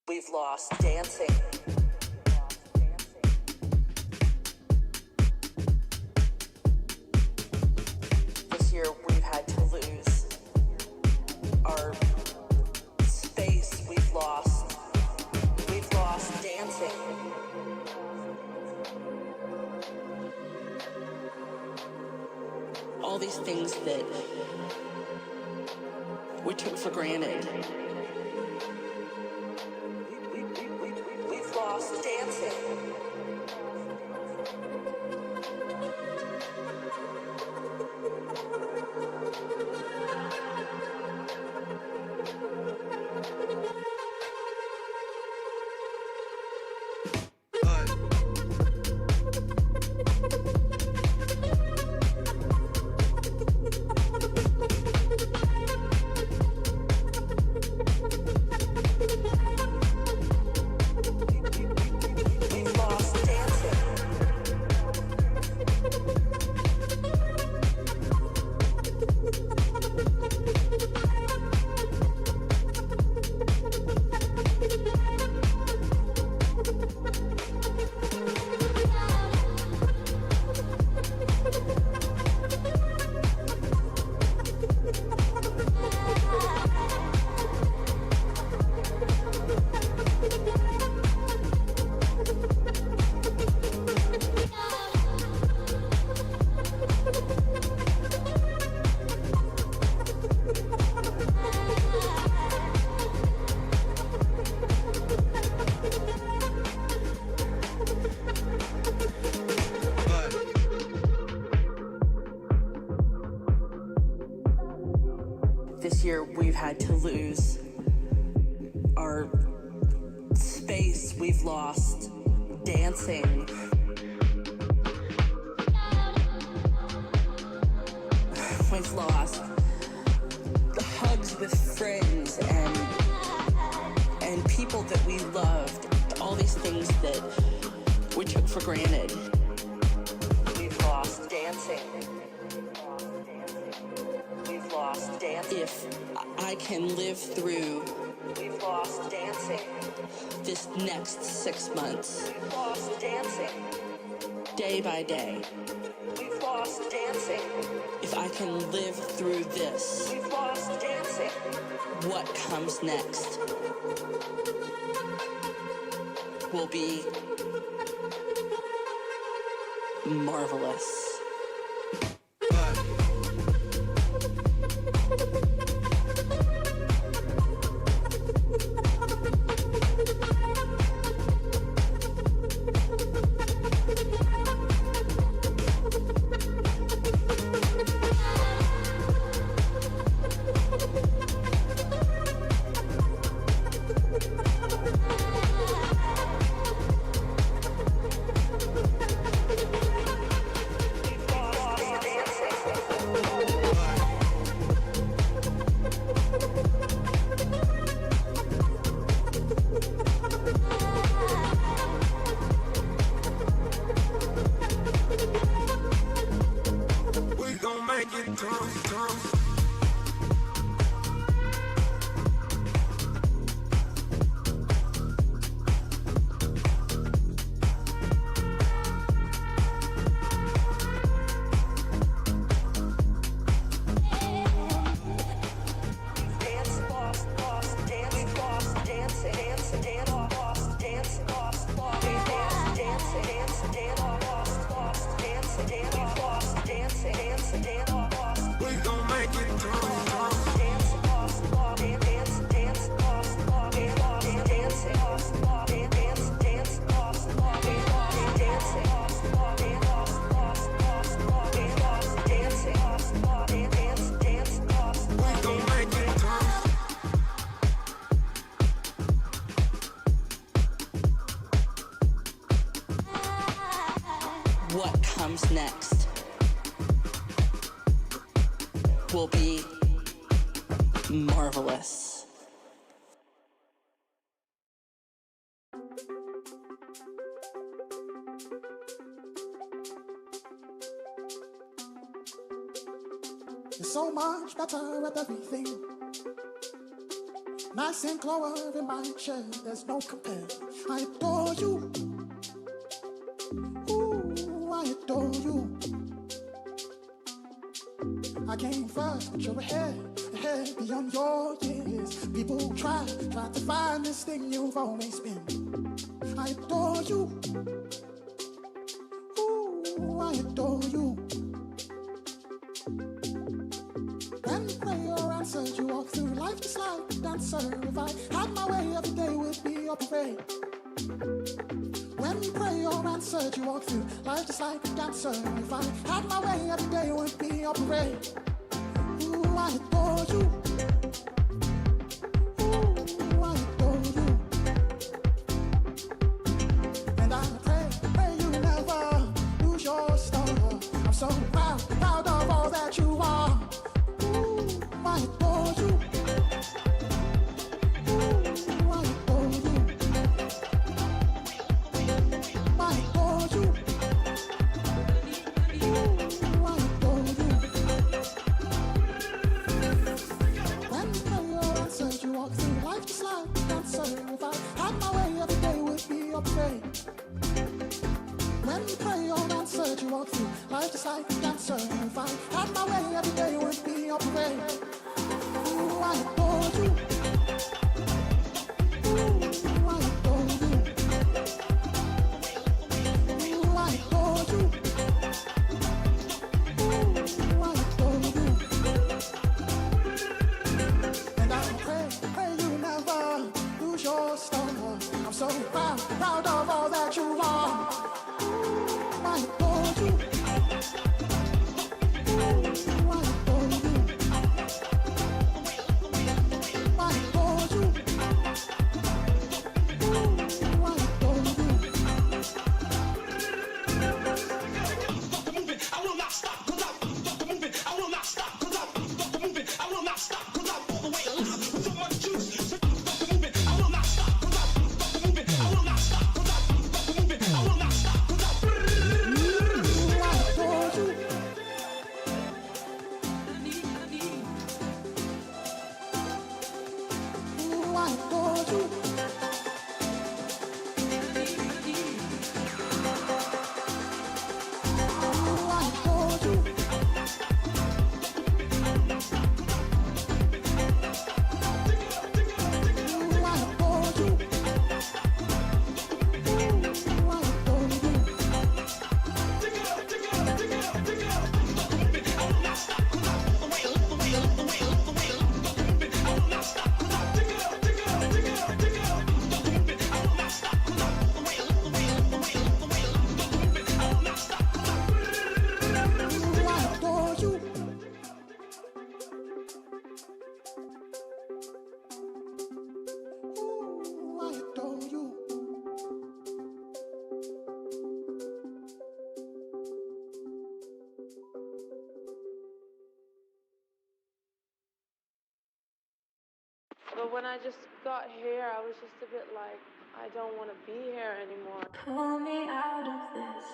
We've lost dancing. This year we've had to lose our space. We've lost dancing. we took for granted. We've lost dancing. This year we've had to lose our space, we've lost dancing. We've lost the hugs with friends and people that we loved, all these things that we took for granted. We've lost dancing. We've lost dancing. If I can live through, we've lost dancing. This next 6 months, we've lost dancing. Day by day, we've lost dancing. If I can live through this, we've lost dancing. What comes next will be marvelous. What comes next will be marvelous. You're so much better at everything. Nice and clover in my chair, there's no compare. I adore you. Ooh, I adore you. I came first, but you're ahead beyond your years. People try to find this thing you've always been. I adore you. Ooh, I adore you. And for your answers, you walk through life life just like a dancer. If I had my way, every day would be a parade. When you pray, you're answered, you walk through life just like a dancer. If I had my way, every day would be a parade. Ooh, I adore you. Ooh, I adore you. And I pray you never lose your star. I'm so proud of all that you are. Ooh, I adore you. Ooh, I adore you. I adore you. Ooh, I adore you. When you pray your answers, you walk through life just like a dancer. If I had my way, every day would be a parade. When you pray your answers, you walk through life just like a dancer. If I had my way, every day would be a parade. Ooh, I adore you. Ooh, I adore you. Ooh, I adore you. Ooh, I adore you. And I pray you never lose your star. I'm so proud of all that you are. Ooh, I adore you. Ooh, I adore you. I adore you. Ooh, I adore you. I will not stop, 'cause I'm moving. I will not stop, 'cause I'm moving. I will not stop, 'cause I'm all the way alive with so much juice. So moving. I will not stop, 'cause I'm moving. I will not stop, 'cause I'm moving. I will not stop, 'cause I'm Ooh, I adore you. Ooh, I adore you. Ooh, I adore you. Ooh, I adore you. Ooh, I adore you. Ooh, I adore you. Ooh, I adore you. But when I just got here, I was just a bit like, I don't want to be here anymore. Pull me out of this.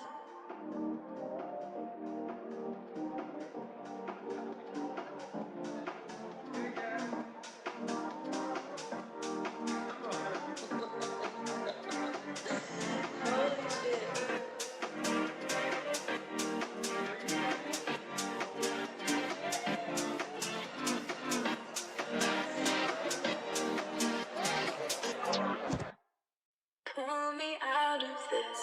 Pull me out of this.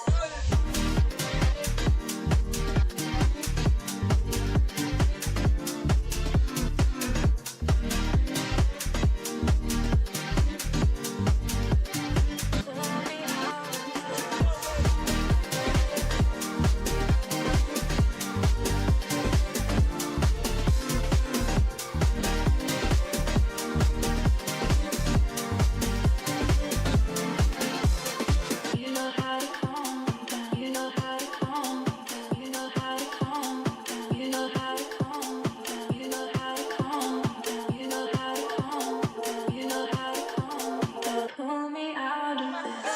You know how to calm me down. You know how to calm me down. You know how to calm me down. You know how to calm me down. You know how to calm me down. You know how to calm me down. You know how to calm me down. Pull me out of this.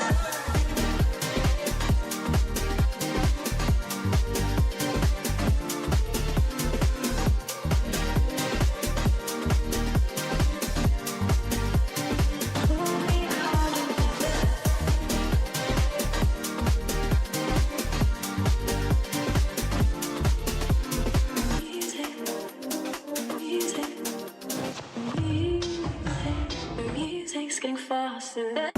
Pull me out of this. Music's getting faster.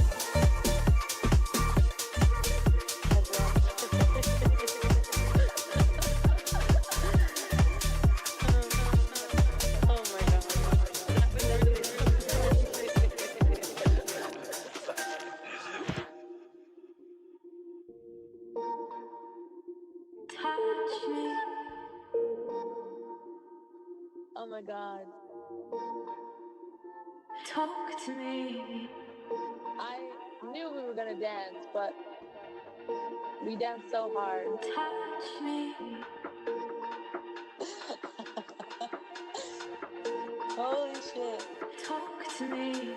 my God. Talk to me. I knew we were gonna dance, but we danced so hard. Touch me. Holy shit. Talk to me.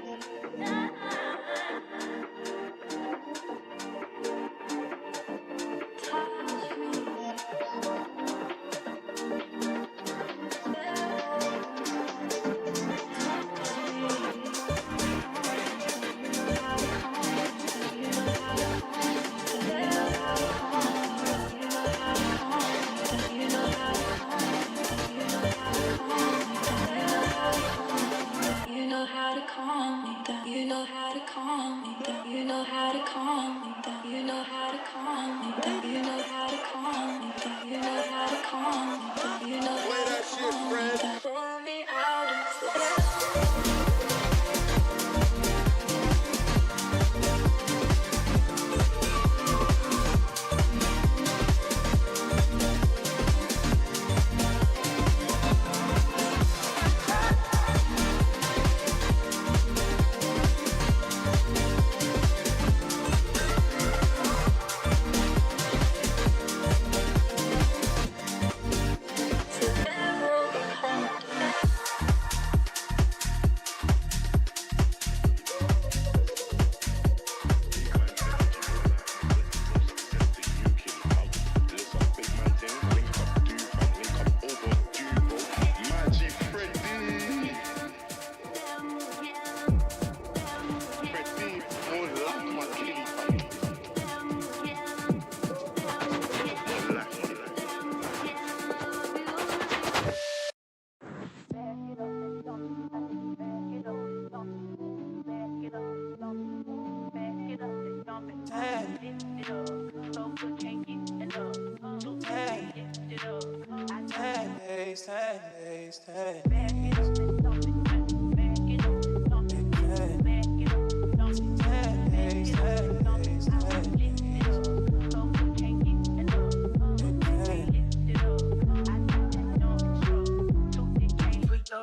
Touch me. You know how to calm me down. You know how to calm me down. You know how to calm me down. You know how to calm me down. You know how to calm me down. You know how to calm me down. You know how to calm me down. Pull me out of the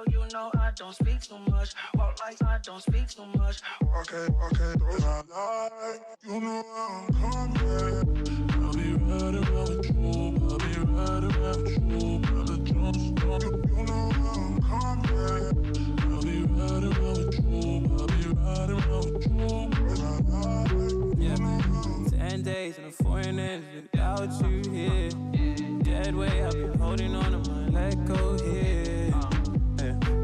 You know I don't speak too much. Walk like I don't speak too much. Okay, those I like. You know I'm coming. I'll be riding around with you. I'll be riding around with you. Brother Jones, you know I'm coming. I'll be riding around with you. I'll be riding around with you. Those I like. Yeah, man. 10 days in a foreign end without you here. Dead way, I've been holding on to my let go here.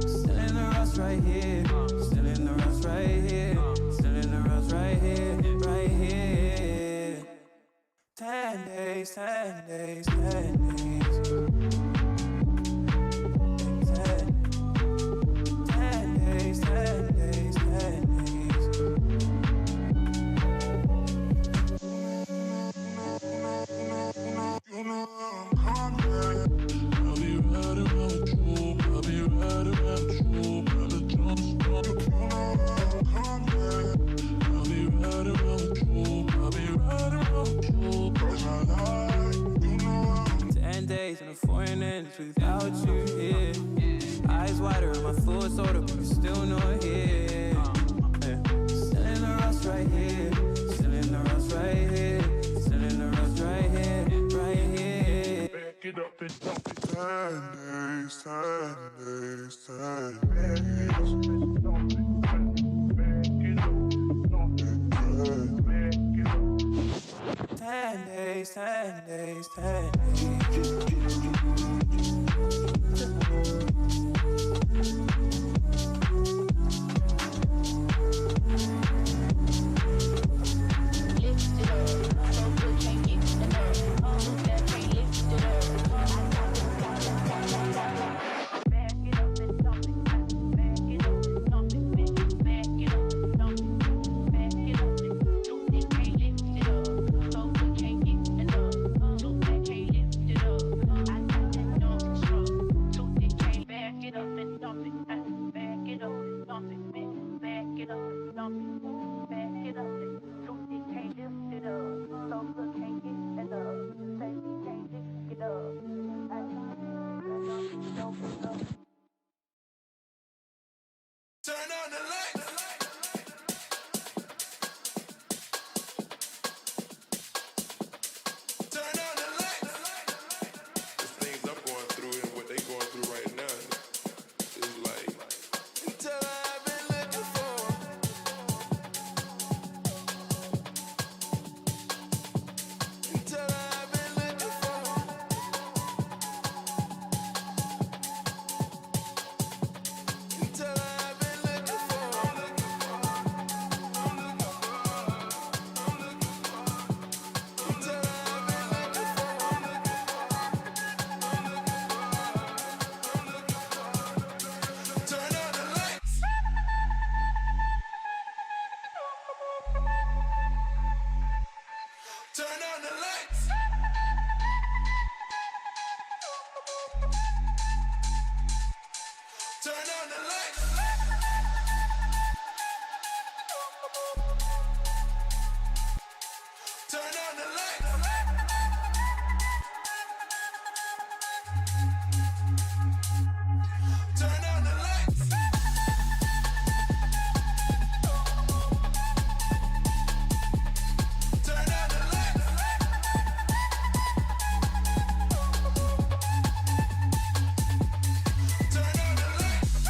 Still in the rust right here. Still in the rust right here. Still in the rust right here. Right here. 10 days, 10 days, 10 days. 10 days, 10 days, 10 days. You know I'm coming. I'll be riding around with you. I'll be riding around with you. Brother Jones, you know I'm coming. I'll be riding around with you. I'll be riding around with you. Cause I like, you know I'm 10 days in a foreign end without you here. Eyes wider on my full soda, but you're still not here. Still in the rust right here. Still in the rust right here. Still in the rust right here. Right here. back it up and dump it. 10 days, 10 days, 10 days. Back it up, dump it. 10 days, 10 days, 10 days. Turn on the lights. Turn on the lights. The things I'm going through and what they going through right now is like until I've been looking for. Until I've been looking for. Until I've been looking for. Turn on the lights. Turn on the lights. Turn on the lights. Turn on the lights. Turn on the lights. Turn on the lights. Turn on the lights.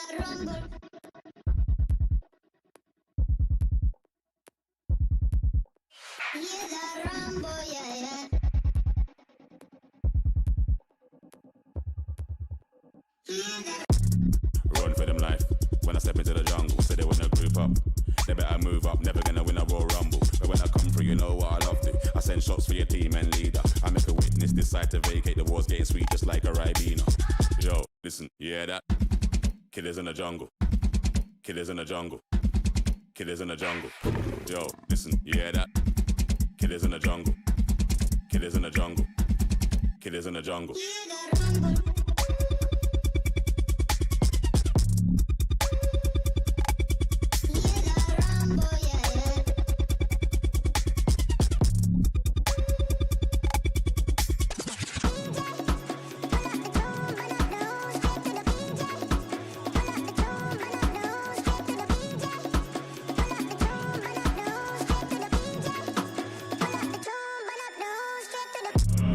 Run for them life. When I step into the jungle, say they wanna group up. They better move up, never gonna win a Royal Rumble. But when I come through, you know what I love to. I send shots for your team and leader. I make a witness decide to vacate. The war's getting sweet just like a Ribena. Yo, listen, you hear that? Killers in the jungle. Killers in the jungle. Killers in the jungle. Yo, listen, you hear that? Killers in the jungle. Killers in the jungle. Killers in the jungle.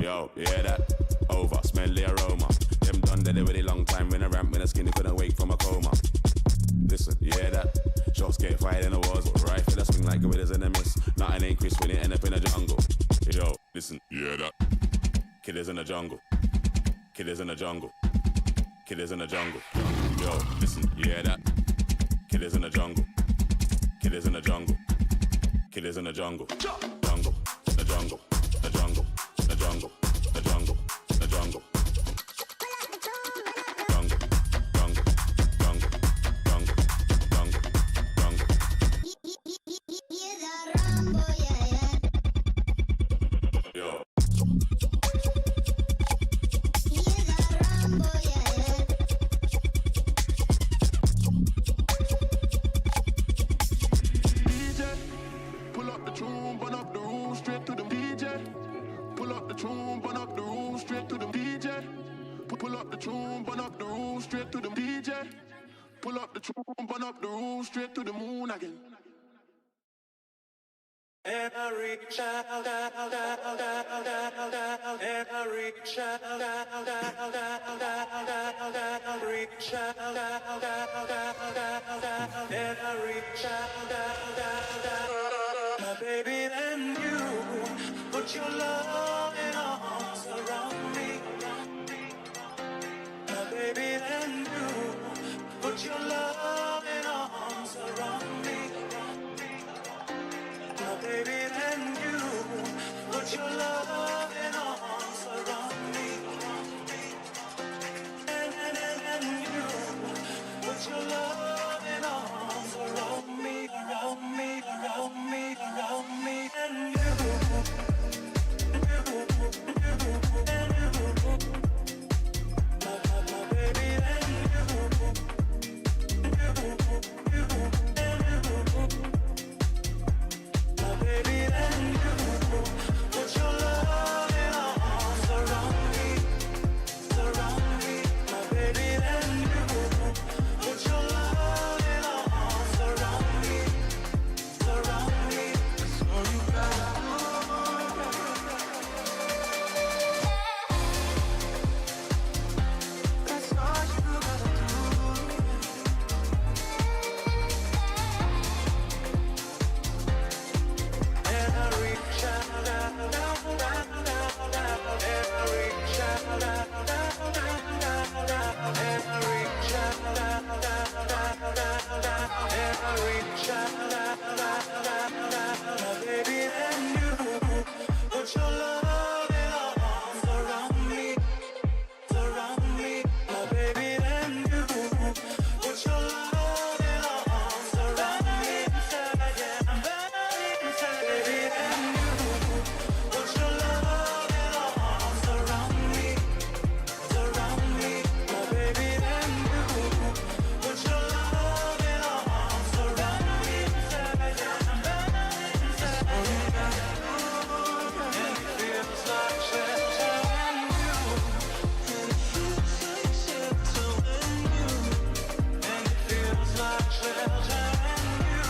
Yo, you hear that? Over, smell the aroma. Them done dead a really long time when I ramp, when I skinny couldn't wake from a coma. Listen, you hear that? Shots get fired in the wars, but rifle a swing like gorillas in a mist. Nothing ain't crisp when it end up in the jungle. Yo, listen, you hear that? Killers in the jungle. Killers in the jungle. Killers in the jungle. Yo, listen, you hear that? Killers in the jungle. Killers in the jungle. Killers in the jungle. Jungle, the jungle, the jungle, the jungle, the jungle, the jungle. Jungle, jungle, jungle, jungle, jungle, jungle. Yo. Pull up the tune, burn up the room, straight to the DJ. Pull up the tune, burn up the room, straight to the DJ. Pull up the tune, burn up the room, straight to the DJ. Pull up the tune, burn up the room, straight to the moon again. Every child, every child, every child, every child, my baby, then you put your loving arms around me. My baby, then you put your loving arms around me. My baby, then you put your loving arms around me. And you put your loving arms around me, around me, around me, around me. And you, my baby, then baby, then you put your loving arms around me, surround me. My baby, then you put your loving arms around me, surround me. That's all you gotta do. That's all you gotta do. Every child, every child, every child, my baby, and you put your loving arms around me, surround me. My baby, and you put your loving arms around me, yeah, baby, and you put your loving arms around me, surround me. My baby, and you put your loving arms around me, yeah, that's all you gotta do. And it feels like shelter when you, and it feels like shelter when you, and it feels like shelter when you.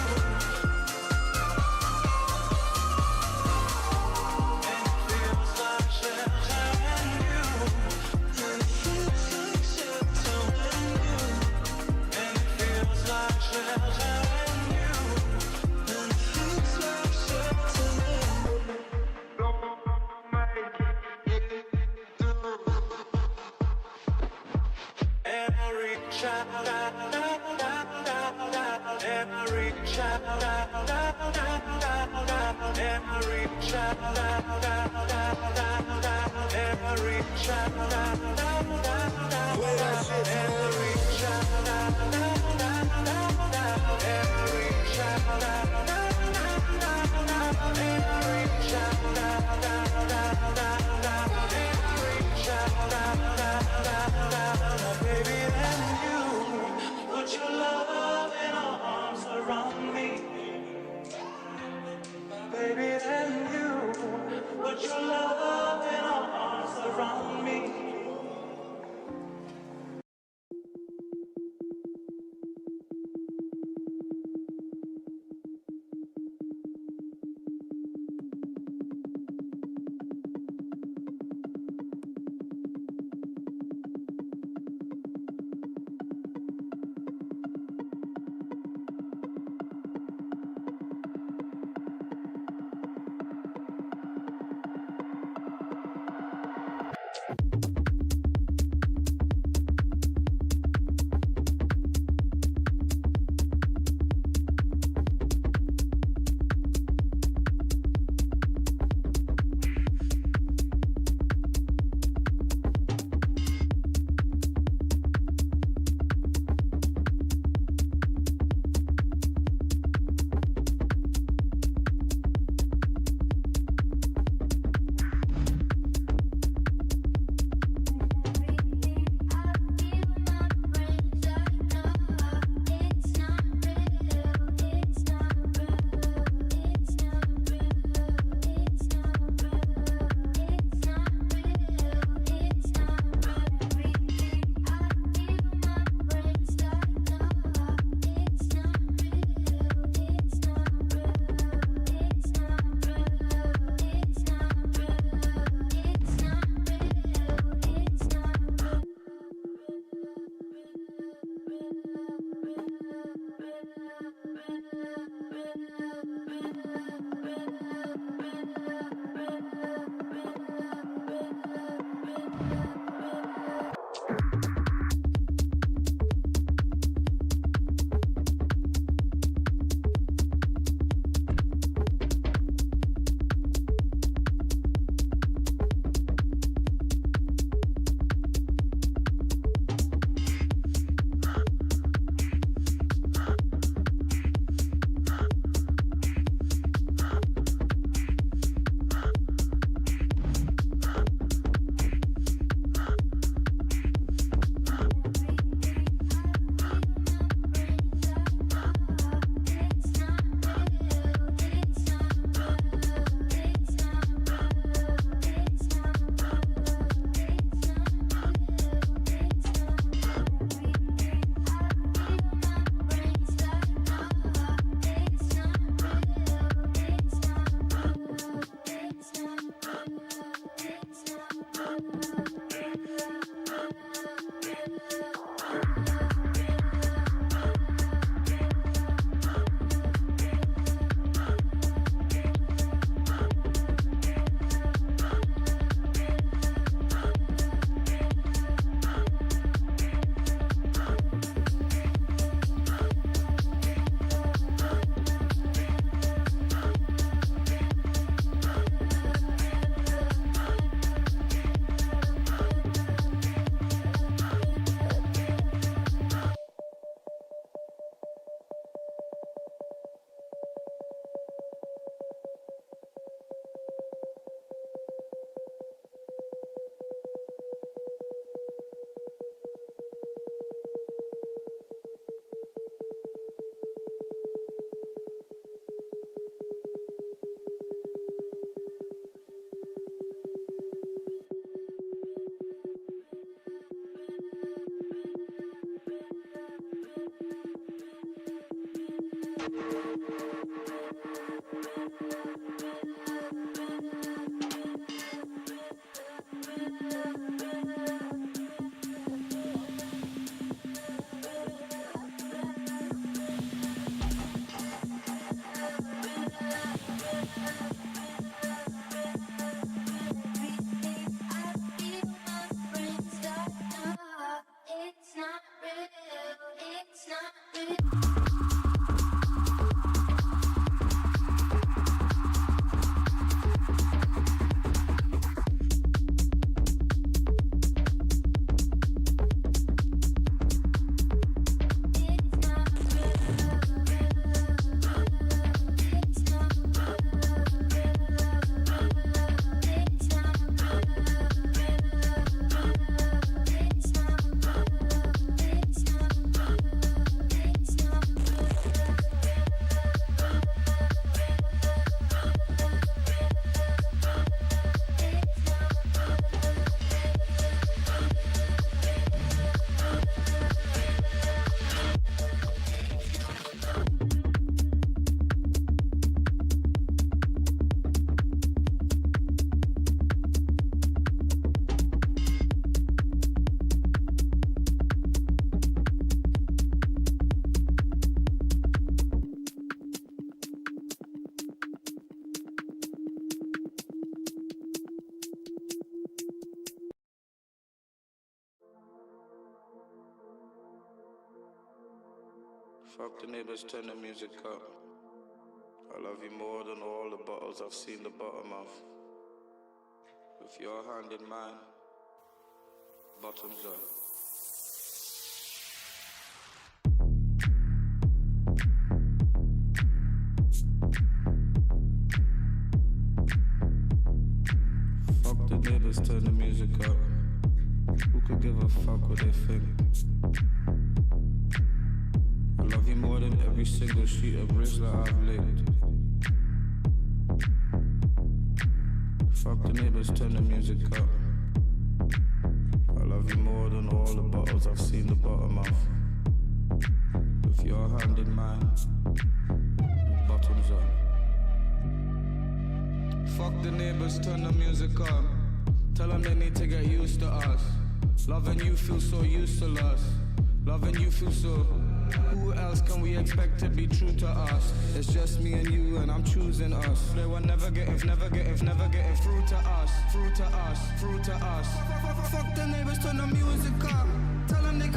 Put your loving arms around me. Baby, then you put your loving arms around me. It's not real. Fuck the neighbors, turn the music up. I love you more than all the bottles I've seen the bottom of. With your hand in mine, bottoms up. Fuck the neighbors, turn the music up. Who could give a fuck what they think? I love you more than every single sheet of bridge that I've licked. Fuck the neighbors, turn the music up. I love you more than all the bottles I've seen the bottom of. With your hand in mine, bottoms up. Fuck the neighbors, turn the music up. Tell them they need to get used to us. Loving you feels so useless. Loving you feels so... Who else can we expect to be true to us? It's just me and you and I'm choosing us. They were never getting through to us, through to us, through to us. Fuck the neighbors, turn the music up. Tell them they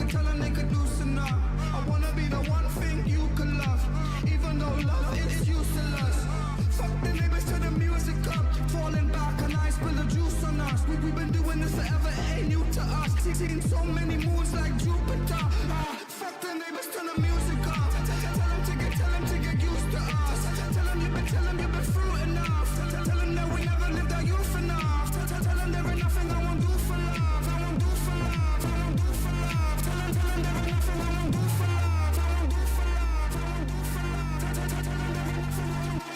could loosen up. I wanna be the one thing you can love, even though love is useless. Fuck the neighbors, turn the music up. Falling back and I spill the juice on us. We've been doing this forever, it ain't new to us. Seen so many moons like Jupiter. Fuck the neighbors, turn the music up. Tell them to get used to us. Tell them you've been through enough. Tell them that we never lived our youth enough. Tell them there ain't nothing I won't do for love. I won't do for love. I won't do for love. Tell them there ain't nothing I won't do for love. I won't do for love. I won't do for love. Tell them there ain't nothing I won't do.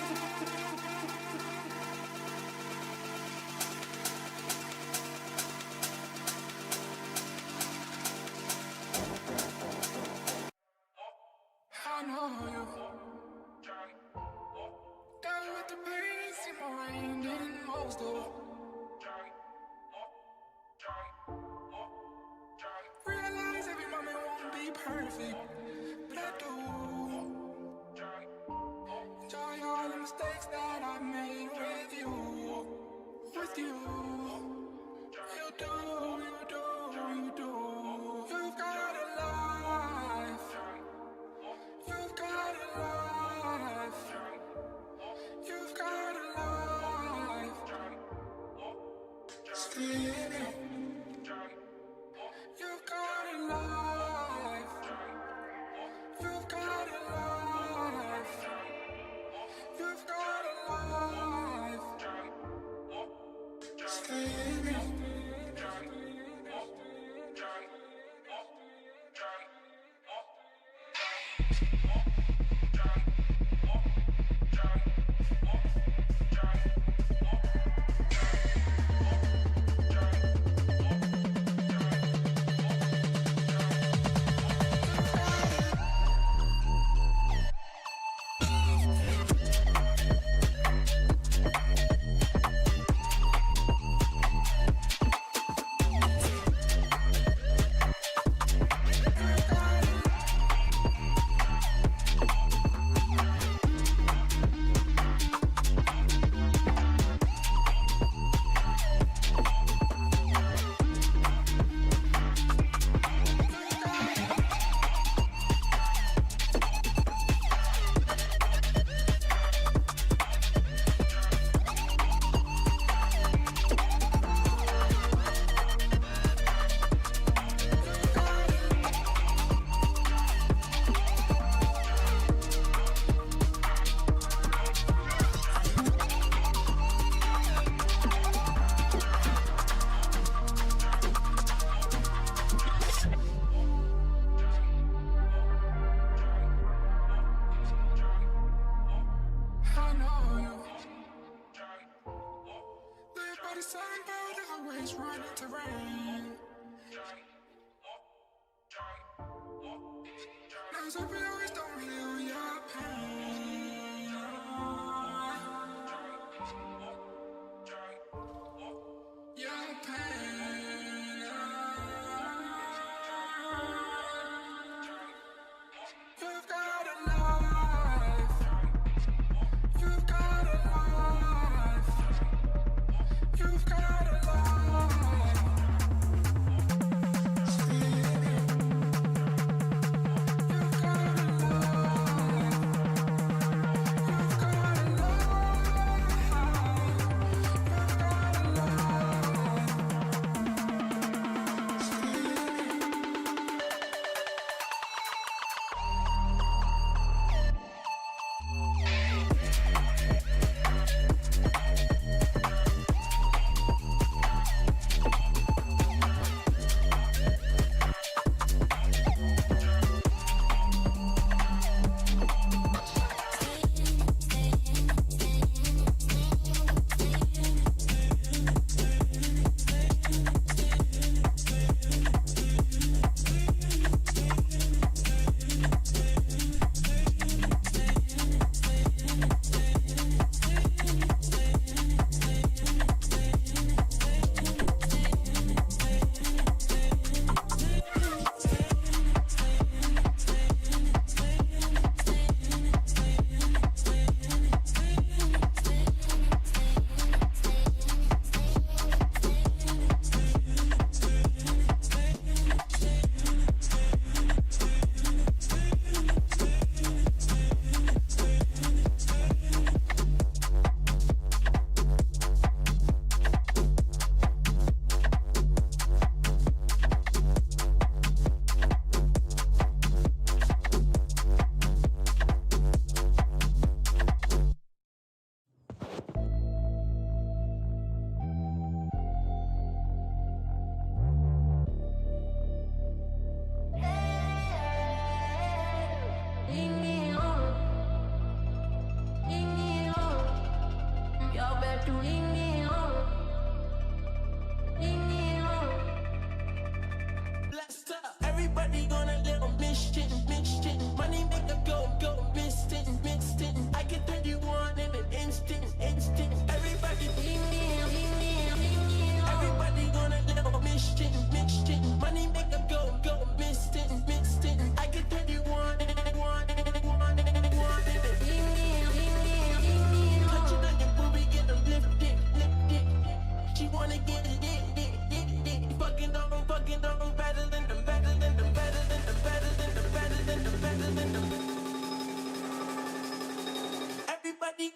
I know you. Down with the bass in my mind in most of. Realize every moment won't be perfect, but I do. Enjoy all the mistakes that I made with you. With you. You do. You've got a life. You've got a life. You've got a life. Steady. You've got a life. You've got a life. You've got a life. Steady. the sun, but always run into rain. Now some always don't really on your pain. Your pain. You've got a life. You've got a life. You've got a life. You've got a life. You've got a Everybody gonna live on mission. Money make a go, instant. I can turn you on in an instant. Everybody gonna live on mission. Money make a go, instant. I can turn you on in an touching on your booby, get them lifted. She wanna get it. Fucking on, better than them. Everybody.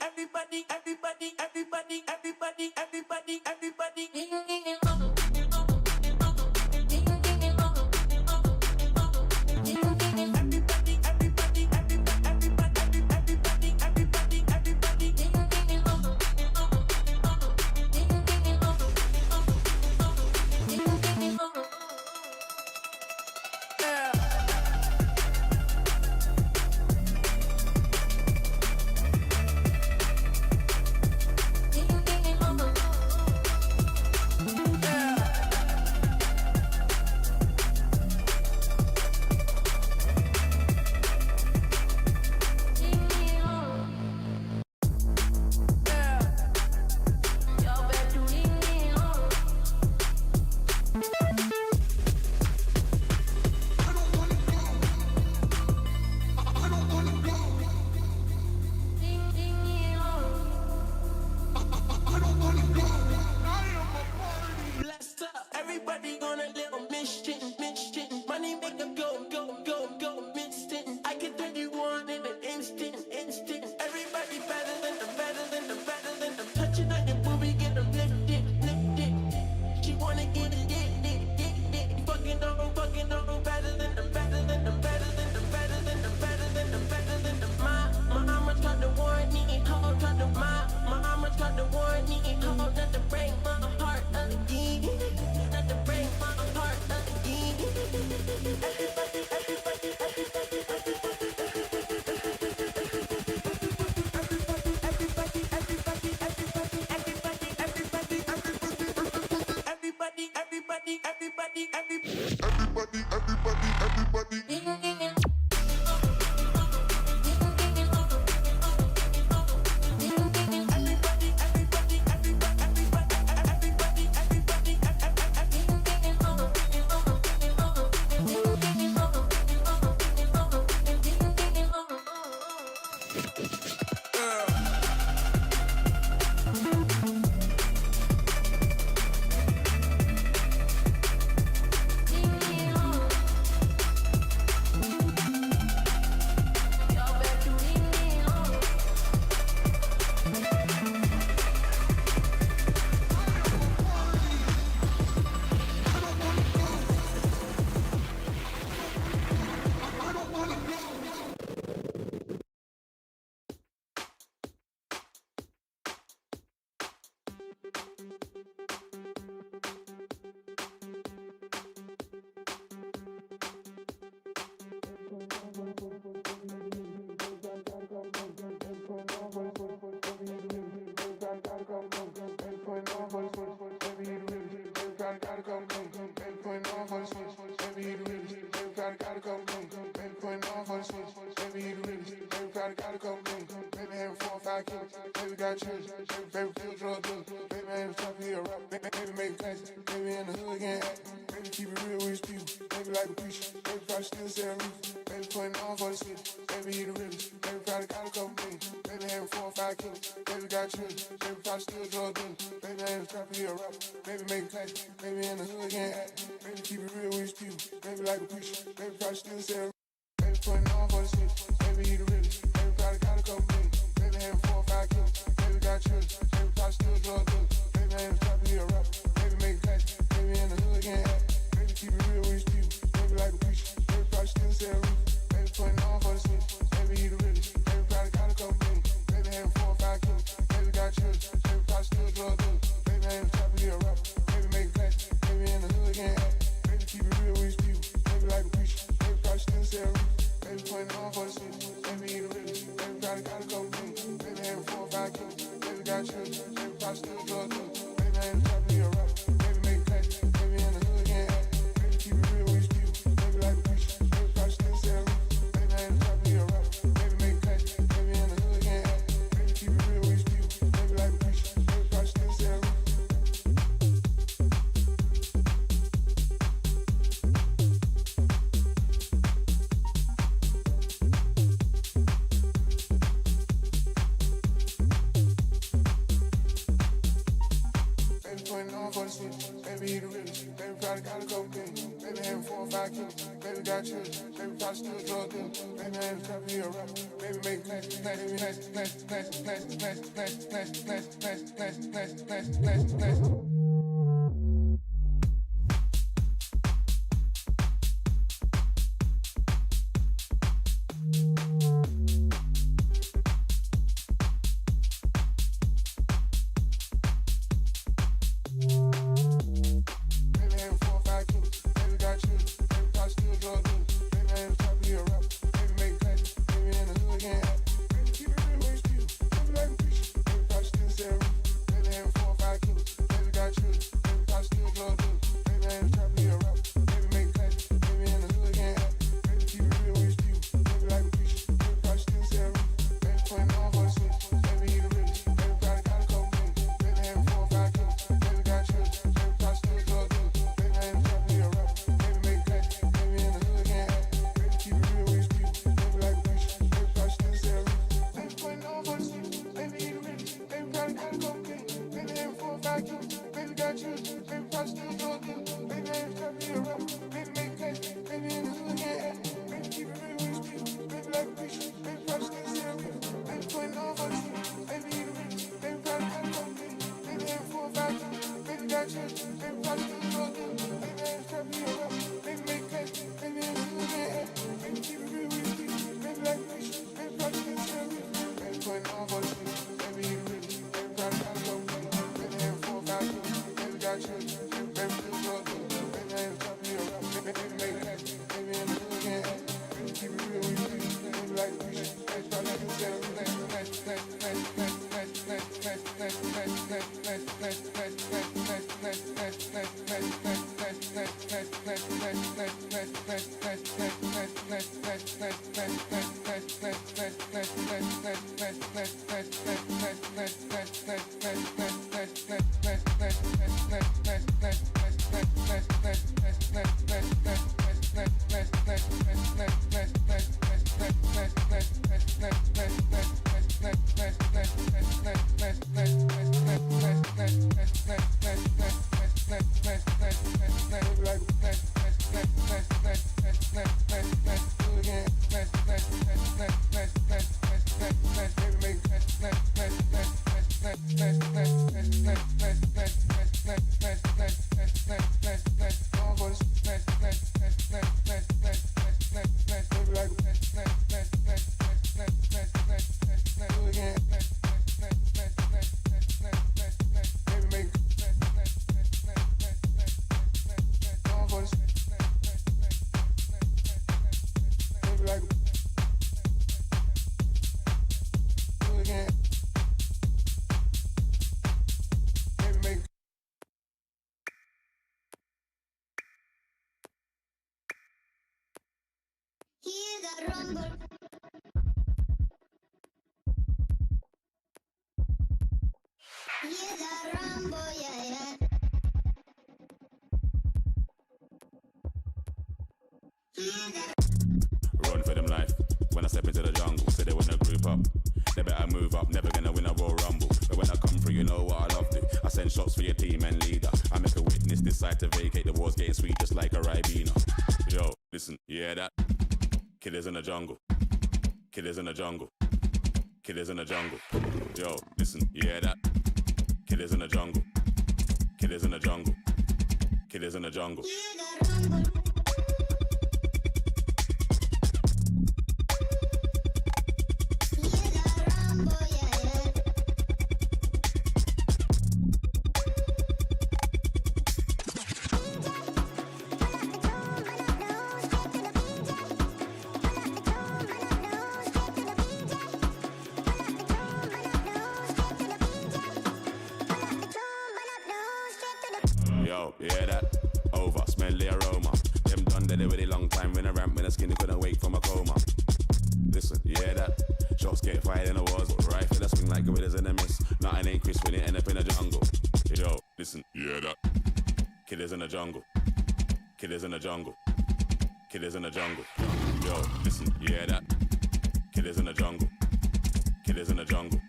Run for them life. When I step into the jungle, say they wanna group up. They better move up, never gonna win a Royal Rumble. But when I come through, you know what I love to. I send shots for your team and leader. I make a witness decide to vacate. The war's getting sweet just like a Ribena. Yo, listen, you hear that? Killers in the jungle. Killers in the jungle. Killers in the jungle. Yo, listen, you hear that? Killers in the jungle. Killers in the jungle. Killers in the jungle. Yo, you hear that? Over, smell the aroma. Them done dead with a long time when I ramp when the skinny couldn't wake from a coma. Listen, you hear that? Shots get fired in the walls, rifle that swing like gorillas in the mist. Nothing ain't crisp when it end up in the jungle. Yo, listen, you hear that? Killers in the jungle. Killers in the jungle. Killers in the jungle. Yo, listen, you hear that? Killers in the jungle. Killers in the jungle.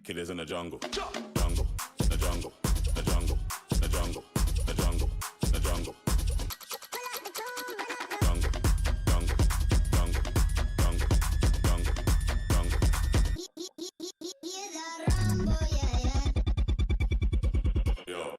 Killers in the jungle. Jungle, the jungle, the jungle, the jungle, the jungle, the jungle. Jungle, jungle, jungle, jungle, jungle, jungle. Yo.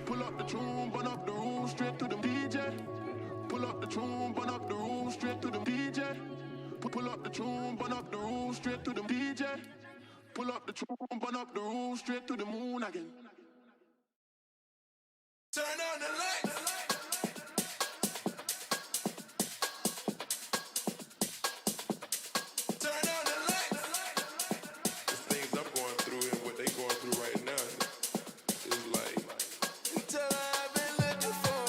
Pull up the tune, burn up the room, straight to the DJ. Pull up the tune, burn up the room, straight to the DJ. Pull up the tune, burn up the room, straight to the DJ. Pull up the tune, burn up the room, straight to the moon again. Turn on the lights. Turn on the lights. The things I'm going through and what they going through right now is like. Until I've been looking for.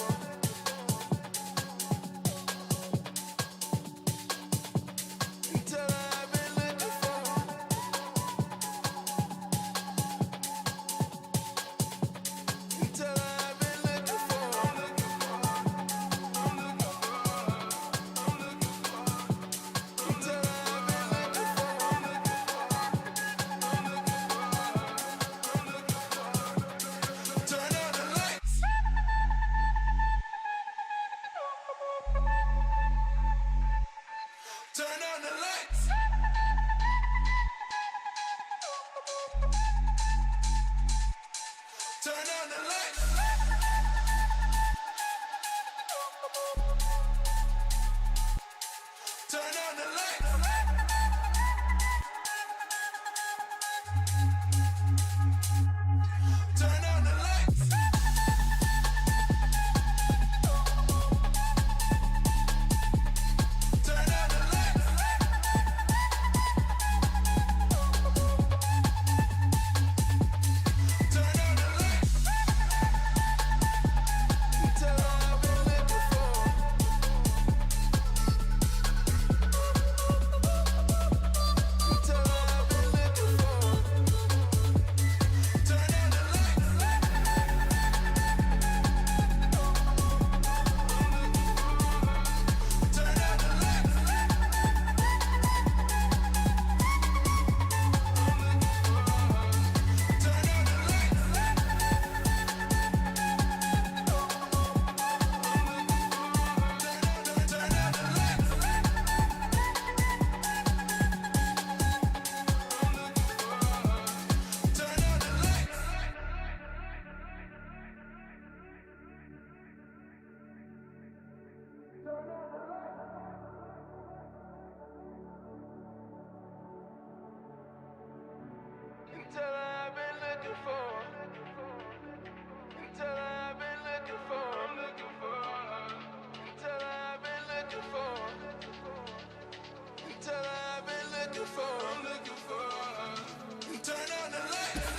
Until I've been looking for. Until I've been looking for. Until I've been looking for. Turn on the lights. Turn on the lights. Turn on the lights. Turn on the lights. Turn on the lights. Turn on the lights. Turn on the lights. Until I've been looking for. Until I've been looking for. Turn on the lights. Turn on the lights. Turn on the lights. Turn on the lights. Turn on the lights. Until I've been looking for. Until I've been looking for. Until I've been looking for. Until I've been looking for. Turn on the lights.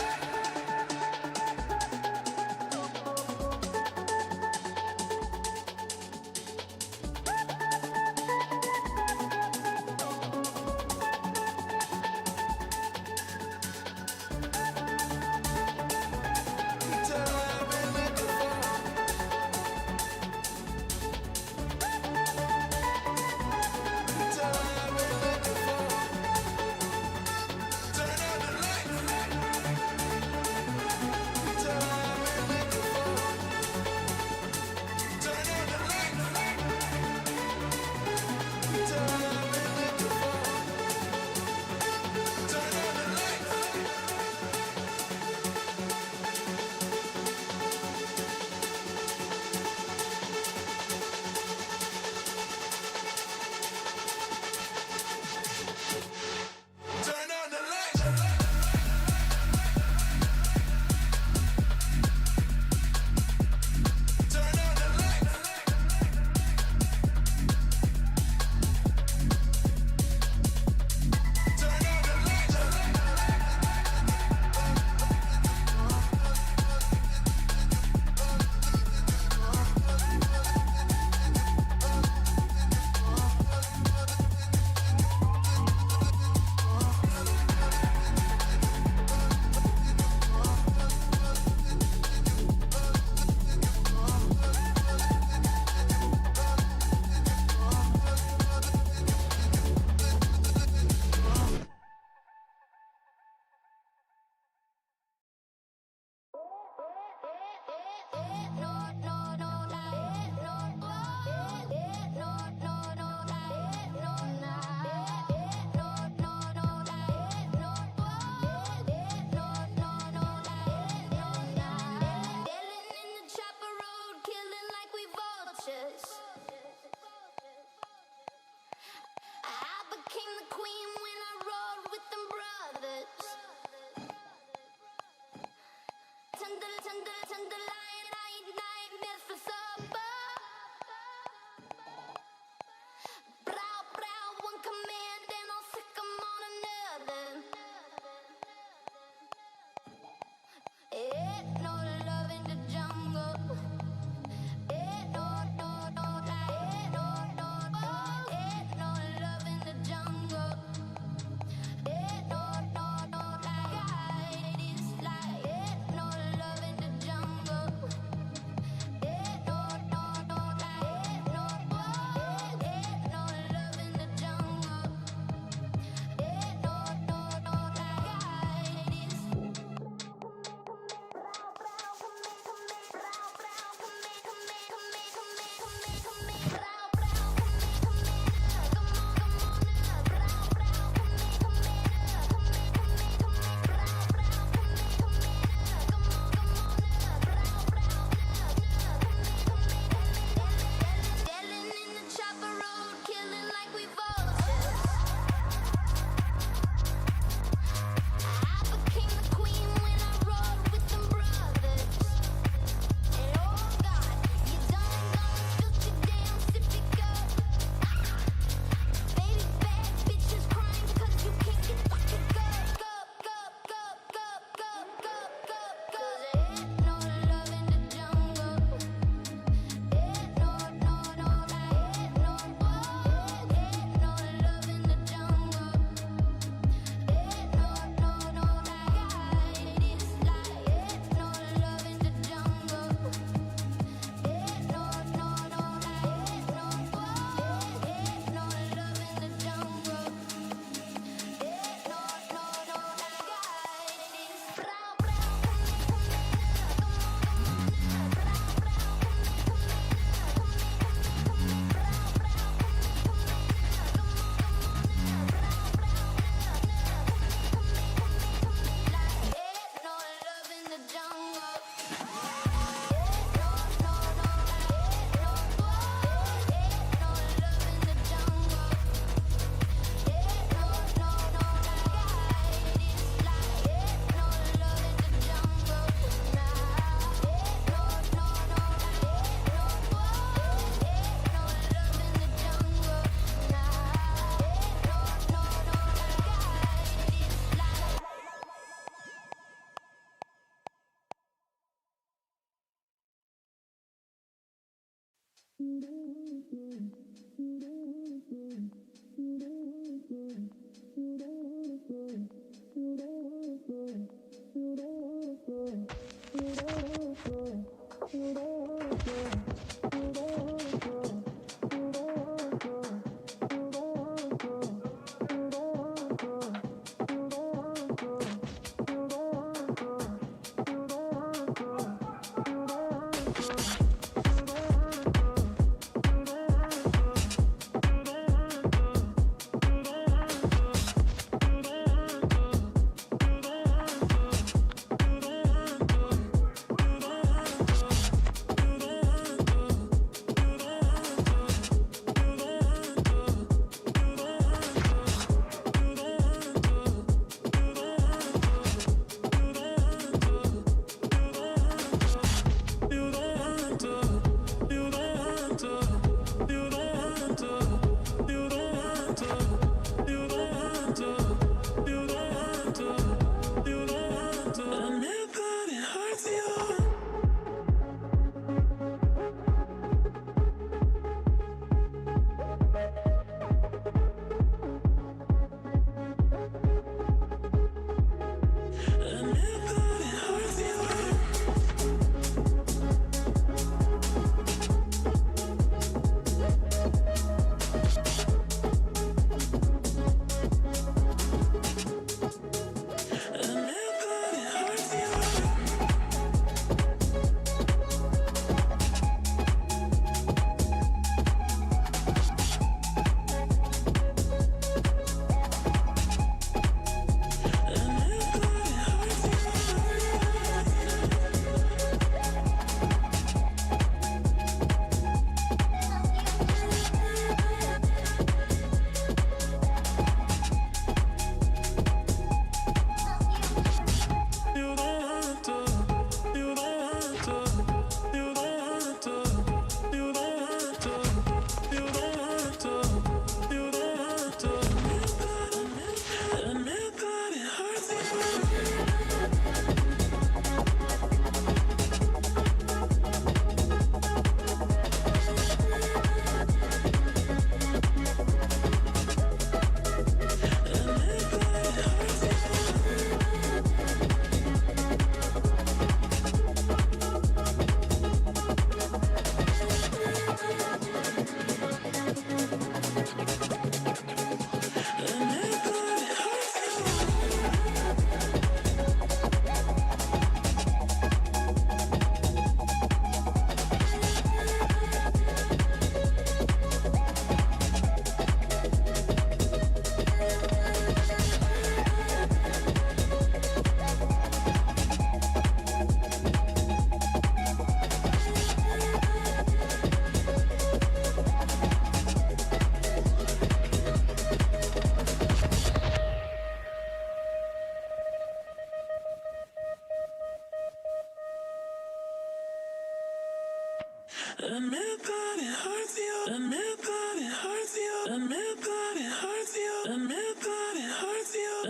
Admit that it hurts you. Admit that it hurts you. Admit that it hurts you. Admit that it hurts you.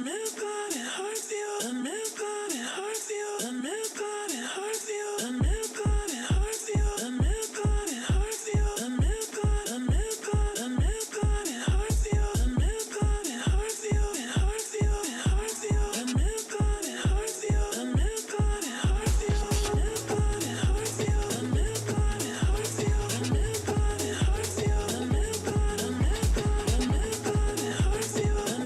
Admit that it hurts you. Admit that it hurts you. Admit that it hurts you. Admit that it hurts you. Admit that it hurts you. Admit that it hurts you. Admit that. Admit that. Admit that it hurts you. Admit that it hurts you. It hurts you. It hurts you. Admit that it hurts you. Admit that it hurts you. Admit that it hurts you. Admit that it hurts you. Admit that it hurts you. Admit that. Admit that. Admit that it hurts you.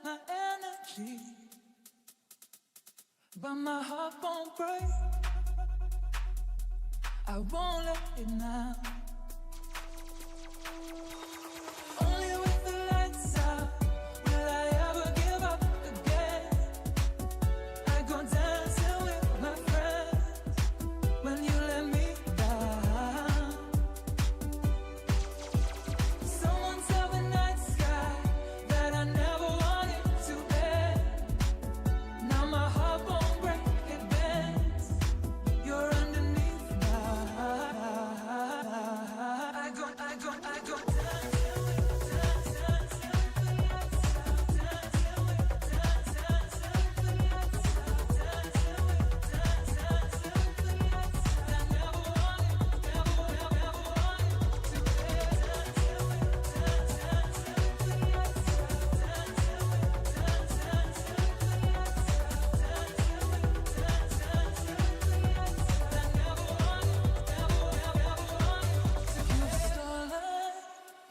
my energy, but my heart won't break. I won't let it now. Only with the lights out will I ever give up again. I go dancing with my friends when you let me down. Someone tell the night sky that I never wanted to end. Now my heart won't break, it bends. You're underneath now. I go dancing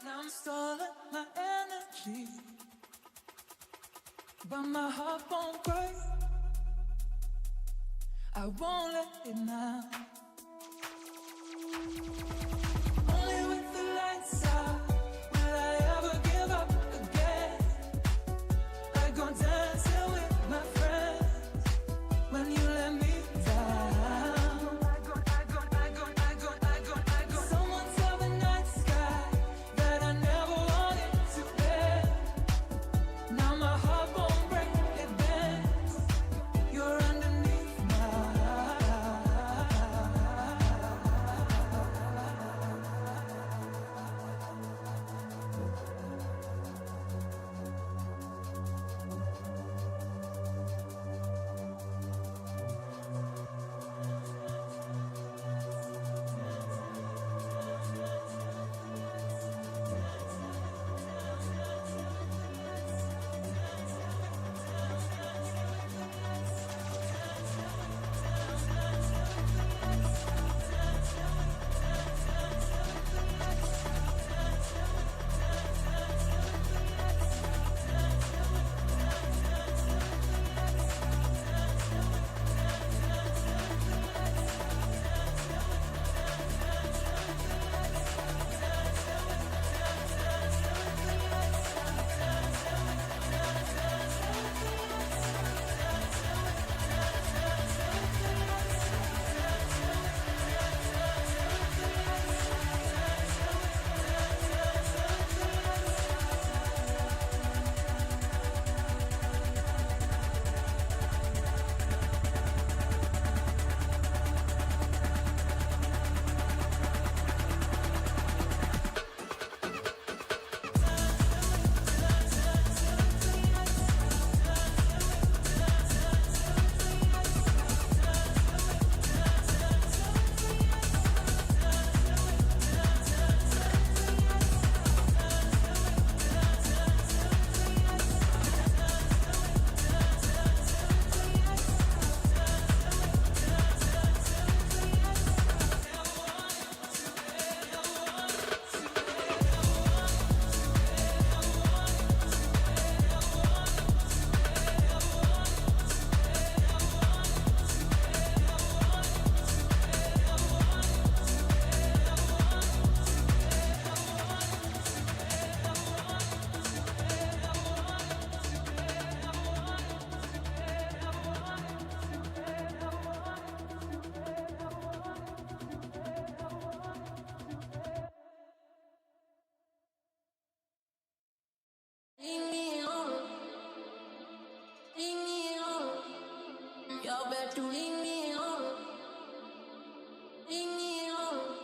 I'm stolen my energy, but my heart won't break. I won't let it now. Only with the lights out will I ever give up again. I go dancing with my friends when you let me down. Someone tell the night sky that I never wanted to end. Now my heart won't break, it bends. You're underneath now. Leave me alone. Leave me alone. Y'all better leave me alone. Leave me alone.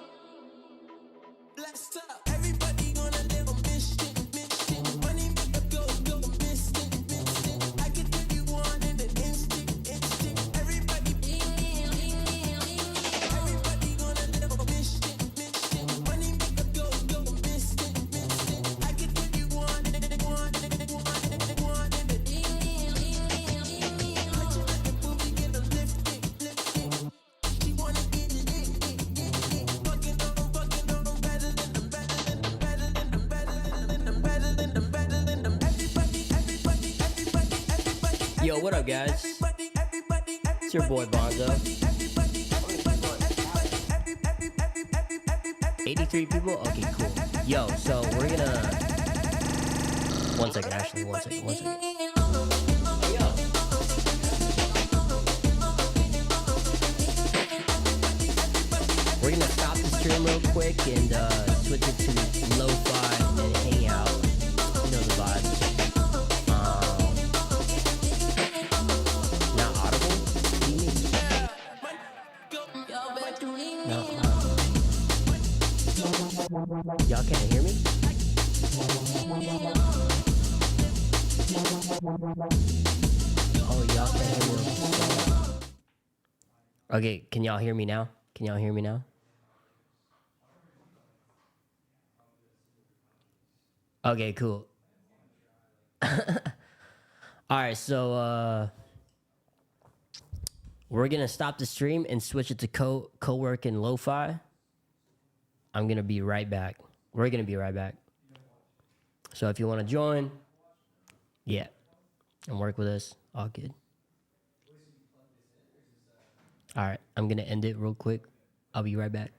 Blessed up. Everybody gonna live on mission, mission. Money make a go, go, mission, mission. I can give you one in an instant, instant. Everybody leave me, leave me, leave me alone. Everybody gonna live on mission, mission. Money make a go, go, mission, mission. I can give you one in an one in an one in an one in an leave me, leave me, leave me alone. Put you like a movie, get a lift it, lift Yo, what up, guys? It's your boy Bonzo. 83 people? Okay, cool. Yo, so we're gonna... One second, actually, one second. We're gonna stop the stream real quick and switch it to lo-fi and hang out. You know the vibes. Not audible? What do you mean? Not audible. Y'all can't hear me? Oh, y'all can't hear me. Okay, can y'all hear me now? Can y'all hear me now? Okay, cool. Alright, so we're gonna stop the stream and switch it to co-work and lo-fi. I'm gonna be right back. We're gonna be right back. So if you wanna join, yeah, and work with us, all good. Alright, I'm gonna end it real quick. I'll be right back.